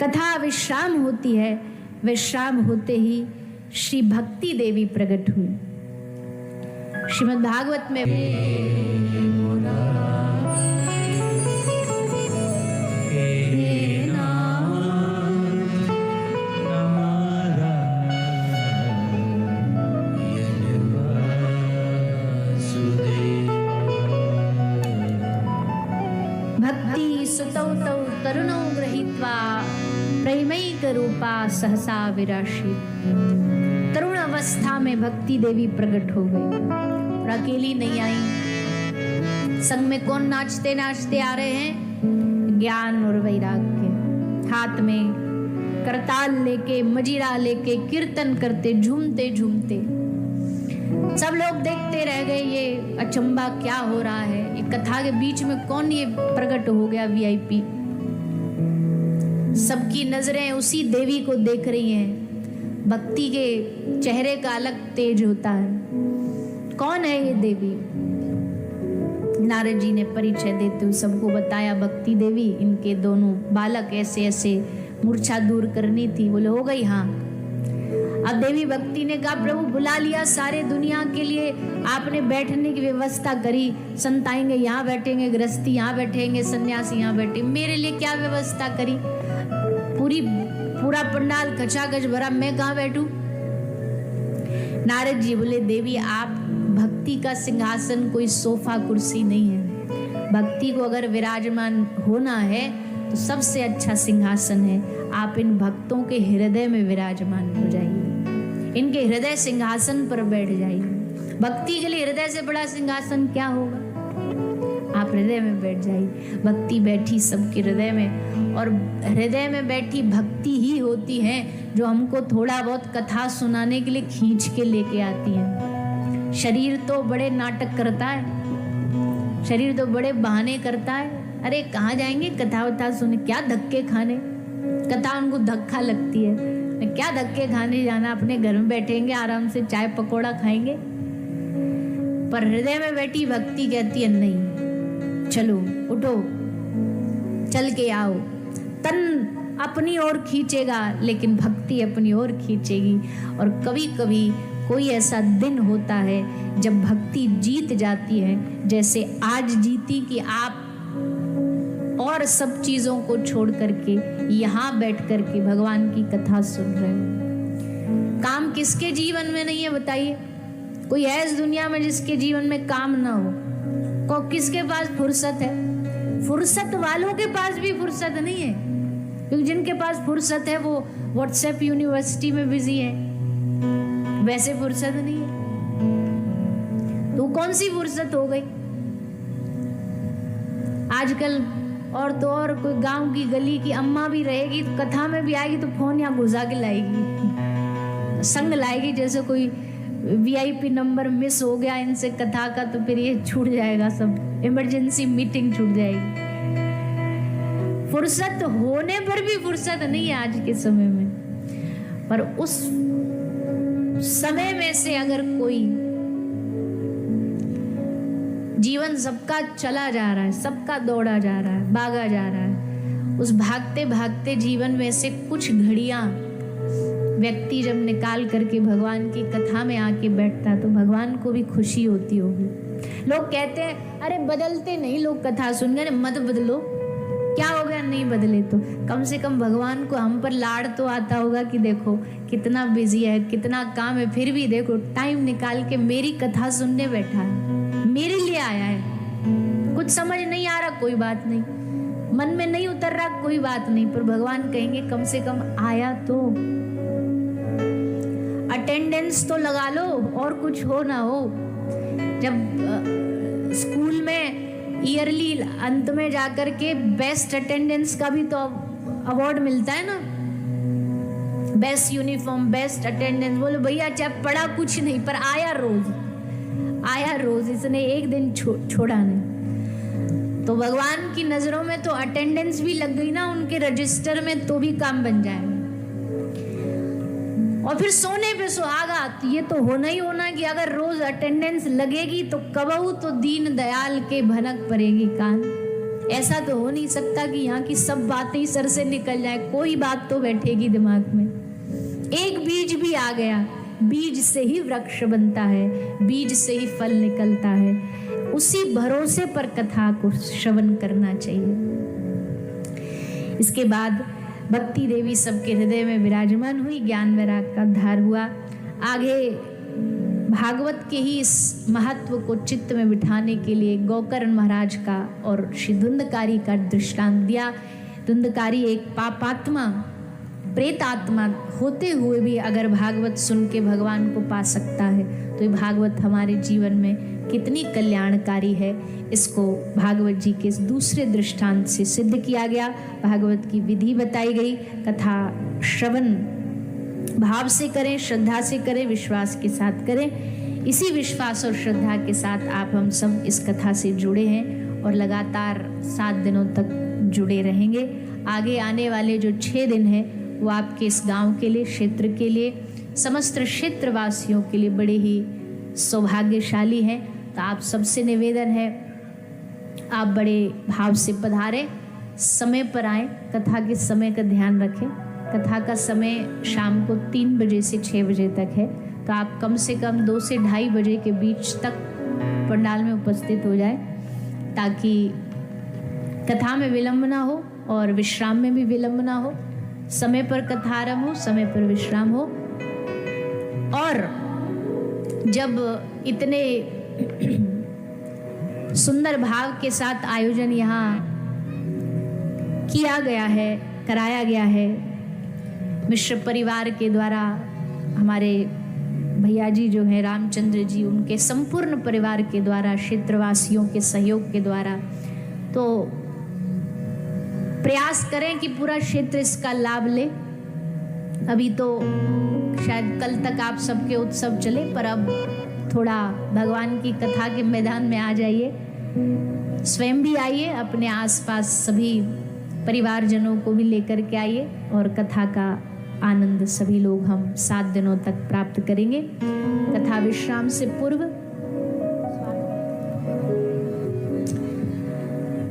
कथा विश्राम होती है, विश्राम होते ही श्री भक्ति देवी प्रकट हुई। श्रीमद् भागवत में भक्ति सुतौ तौ तरुणौ गृहीत्वा प्रेमैक रूपा सहसा विराशी। तरुण अवस्था में भक्ति देवी प्रकट हो गई और अकेली नहीं आई। संग में कौन नाचते नाचते आ रहे हैं? ज्ञान और वैराग्य। हाथ में करताल लेके, मजीरा लेके, कीर्तन करते, झूमते झूमते। सब लोग देखते रह गए, ये अचंबा क्या हो रहा है, ये कथा के बीच में कौन ये प्रकट हो गया वीआईपी। सबकी नजरें उसी देवी को देख रही हैं। भक्ति के चेहरे का अलग तेज होता है। कौन है ये देवी? नारद जी ने परिचय देते हुए सबको बताया, भक्ति देवी, इनके दोनों बालक ऐसे ऐसे मूर्छा दूर करनी थी। बोले हो गई? हाँ। अब देवी भक्ति ने कहा, प्रभु बुला लिया सारे दुनिया के लिए, आपने बैठने की व्यवस्था करी, संत आएंगे यहाँ बैठेंगे, गृहस्थी यहाँ बैठेंगे, सन्यासी यहाँ बैठे, मेरे लिए क्या व्यवस्था करी? पूरा पंडाल खचाखच भरा, मैं कहाँ बैठूं? नारद जी बोले, देवी आप, भक्ति का सिंहासन कोई सोफा कुर्सी नहीं है। भक्ति को अगर विराजमान होना है तो सबसे अच्छा सिंहासन है, आप इन भक्तों के हृदय में विराजमान हो जाइए, इनके हृदय सिंहासन पर बैठ जाइए। भक्ति के लिए हृदय से बड़ा सिंहासन क्या होगा? आप हृदय में बैठ जाइए। भक्ति बैठी सबके हृदय में, और हृदय में बैठी भक्ति ही होती है जो हमको थोड़ा बहुत कथा सुनाने के लिए खींच के लेके आती है। शरीर तो बड़े नाटक करता है, शरीर तो बड़े बहाने करता है। अरे कहाँ जाएंगे कथा वथा सुने, क्या धक्के खाने? कथा उनको धक्का लगती है, क्या धक्के खाने जाना, अपने घर में बैठेंगे आराम से, चाय पकौड़ा खाएंगे। पर हृदय में बैठी भक्ति कहती है नहीं, चलो उठो, चल के आओ। तन अपनी ओर खींचेगा लेकिन भक्ति अपनी ओर खींचेगी। और कभी कभी कोई ऐसा दिन होता है जब भक्ति जीत जाती है, जैसे आज जीती कि आप और सब चीजों को छोड़ करके यहाँ बैठ करके भगवान की कथा सुन रहे हो। काम किसके जीवन में नहीं है बताइए? कोई है इस दुनिया में जिसके जीवन में काम ना हो? किसके पास फुर्सत है? फुर्सत वालों के पास भी फुर्सत नहीं है, क्योंकि जिनके पास फुर्सत है वो व्हाट्सएप यूनिवर्सिटी में बिजी है, वैसे फुर्सत नहीं है। तो कौन सी फुर्सत हो गई आजकल? और तो और कोई गांव की गली की अम्मा भी रहेगी तो कथा में भी आएगी तो फोन यहाँ घुसा के लाएगी, संग लाएगी, जैसे कोई वीआईपी नंबर मिस हो गया इनसे कथा का तो फिर ये छूट जाएगा, सब इमरजेंसी मीटिंग छूट जाएगी। फुर्सत होने पर भी फुर्सत नहीं है आज के समय में। पर उस समय में से अगर कोई, जीवन सबका चला जा रहा है, सबका दौड़ा जा रहा है, भागा जा रहा है, उस भागते भागते जीवन में से कुछ घड़ियां व्यक्ति जब निकाल करके भगवान की कथा में आके बैठता तो भगवान को भी खुशी होती होगी। लोग कहते हैं अरे बदलते नहीं लोग कथा सुन गए, मत बदलो, क्या हो गया नहीं बदले तो? कम से कम भगवान को हम पर लाड़ तो आता होगा कि देखो कितना बिजी है, कितना काम है, फिर भी देखो टाइम निकाल के मेरी कथा सुनने बैठा है, मेरे लिए आया है। कुछ समझ नहीं आ रहा कोई बात नहीं, मन में नहीं उतर रहा कोई बात नहीं, पर भगवान कहेंगे कम से कम आया तो, अटेंडेंस तो लगा लो, और कुछ हो ना हो। जब स्कूल में ईयरली अंत में जाकर के बेस्ट अटेंडेंस का भी तो अवार्ड मिलता है ना, बेस्ट यूनिफॉर्म, बेस्ट अटेंडेंस। बोले भैया चाहे पढ़ा कुछ नहीं पर आया रोज, इसने एक दिन छोड़ा नहीं। तो भगवान की नजरों में तो अटेंडेंस भी लग गई ना उनके रजिस्टर में, तो भी काम बन जाएगा। और फिर सोने पे सुहागा, तो ये तो होना ही होना कि अगर रोज अटेंडेंस लगेगी तो कबहू तो दीन दयाल के भनक पड़ेगी कान। ऐसा तो हो नहीं सकता कि यहाँ की सब बातें ही सर से निकल जाए, कोई बात तो बैठेगी दिमाग में। एक बीज भी आ गया, बीज से ही वृक्ष बनता है, बीज से ही फल निकलता है। उसी भरोसे पर कथा को श्रवण करना चाहिए। इसके बाद भक्ति देवी सबके हृदय में विराजमान हुई, ज्ञान वैराग का धार हुआ। आगे भागवत के ही इस महत्व को चित्त में बिठाने के लिए गोकर्ण महाराज का और श्री धुंधकारी का दृष्टांत दिया। धुंधकारी एक पापात्मा, प्रेतात्मा होते हुए भी अगर भागवत सुन के भगवान को पा सकता है, तो ये भागवत हमारे जीवन में कितनी कल्याणकारी है, इसको भागवत जी के दूसरे दृष्टांत से सिद्ध किया गया। भागवत की विधि बताई गई। कथा श्रवण भाव से करें, श्रद्धा से करें, विश्वास के साथ करें। इसी विश्वास और श्रद्धा के साथ आप हम सब इस कथा से जुड़े हैं और लगातार 7 दिनों तक जुड़े रहेंगे। आगे आने वाले जो 6 दिन हैं वो आपके इस गांव के लिए, क्षेत्र के लिए, समस्त क्षेत्रवासियों के लिए बड़े ही सौभाग्यशाली हैं। तो आप सबसे निवेदन है, आप बड़े भाव से पधारें, समय पर आएँ, कथा के समय का ध्यान रखें। कथा का समय शाम को 3 बजे से 6 बजे तक है, तो आप कम से कम 2 से 2:30 बजे के बीच तक पंडाल में उपस्थित हो जाए, ताकि कथा में विलंब ना हो और विश्राम में भी विलंब ना हो। समय पर कथा आरंभ हो, समय पर विश्राम हो। और जब इतने सुंदर भाव के साथ आयोजन यहाँ किया गया है, कराया गया है मिश्र परिवार के द्वारा, हमारे भैया जी जो हैं रामचंद्र जी, उनके संपूर्ण परिवार के द्वारा, क्षेत्रवासियों के सहयोग के द्वारा, तो प्रयास करें कि पूरा क्षेत्र इसका लाभ ले। अभी तो शायद कल तक आप सबके उत्सव चले, पर अब थोड़ा भगवान की कथा के मैदान में आ जाइए, स्वयं भी आइए, अपने आसपास सभी परिवारजनों को भी लेकर के आइए और कथा का आनंद सभी लोग हम 7 दिनों तक प्राप्त करेंगे। कथा विश्राम से पूर्व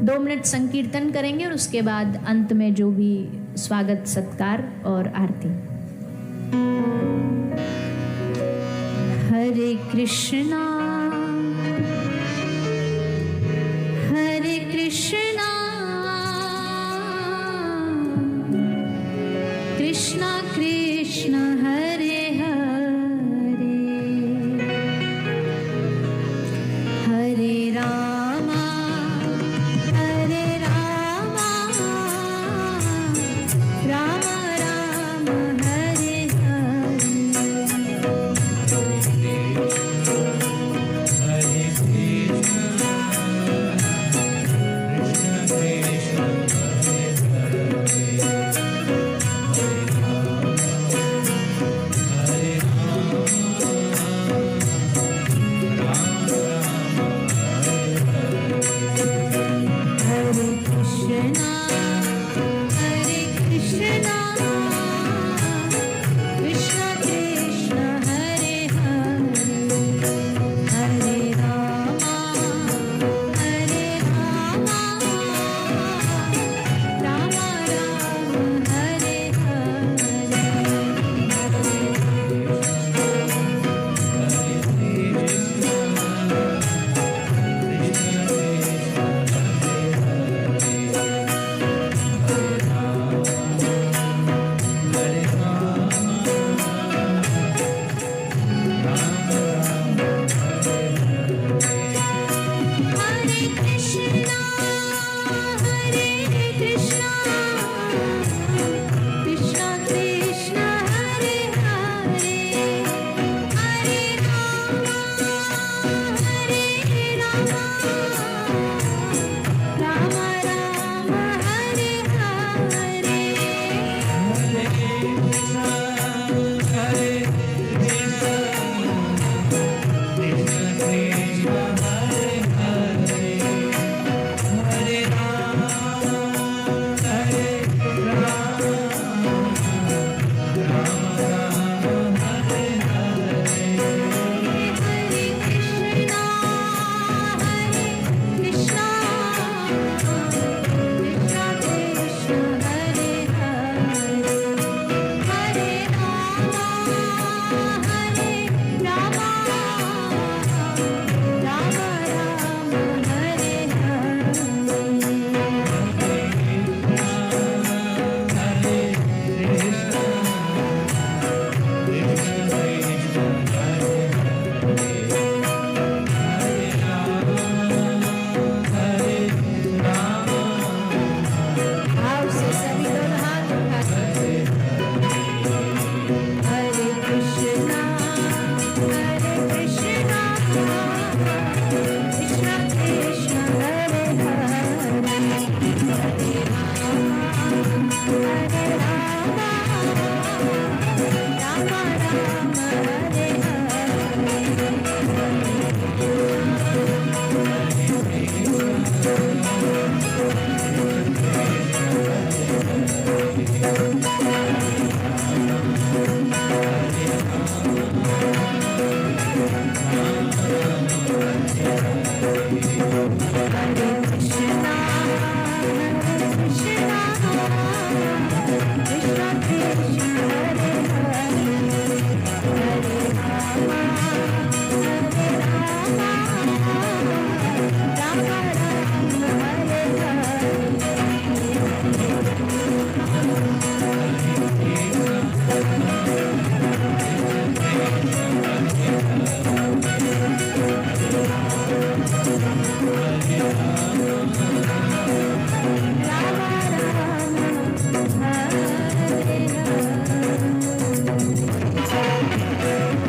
2 मिनट संकीर्तन करेंगे और उसके बाद अंत में जो भी स्वागत सत्कार और आरती। हरे कृष्णा हरे कृष्णा कृष्णा कृष्णा हरे हरे, हरे रामा हरे रामा, राम राम हरे हरे, हरे कृष्णा कृष्ण कृष्ण हरे हरे, हरे राम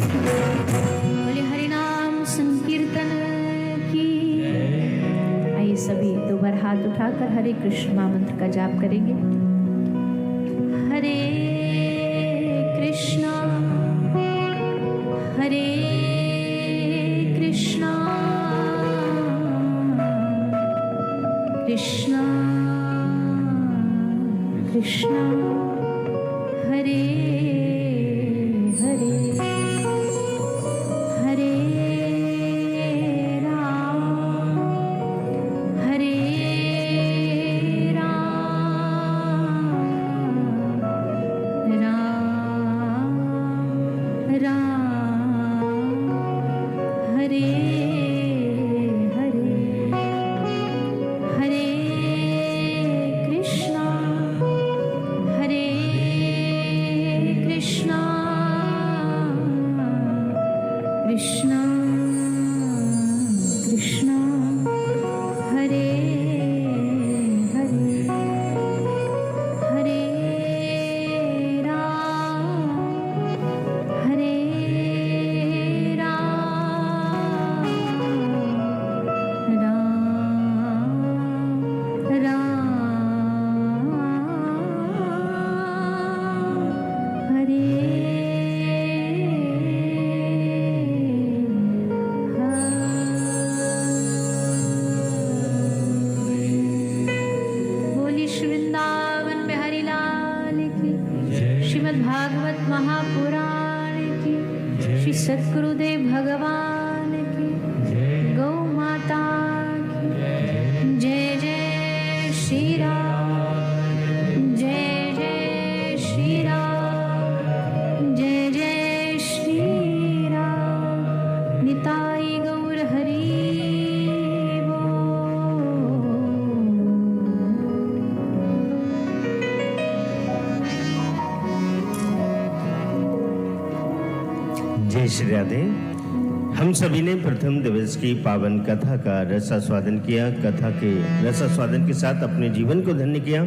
बोले हरिनाम संकीर्तन की। आइए सभी दो बार हाथ उठाकर हरे कृष्ण महामंत्र का जाप करेंगे। हरे कृष्णा हरे कृष्णा कृष्णा कृष्णा हरे हरे हरे राम हरे राम राम राम हरे हरे हरे कृष्णा हरे कृष्णा कृष्णा कृष्णा हरे हरे हरे राम हरे राम राम राम हरे बोली श्री वृंदावन बिहारी लाल की, श्रीमद् भागवत महापुराण की, श्री सद्गुरुदेव भगवान की, गौ माता की जय जय श्री राम जय जय श्री राम जय जय श्री राम निताई गौर हरि जय श्री राधे। हम सभी ने प्रथम दिवस की पावन कथा का रसास्वादन किया। कथा के रसास्वादन के साथ अपने जीवन को धन्य किया।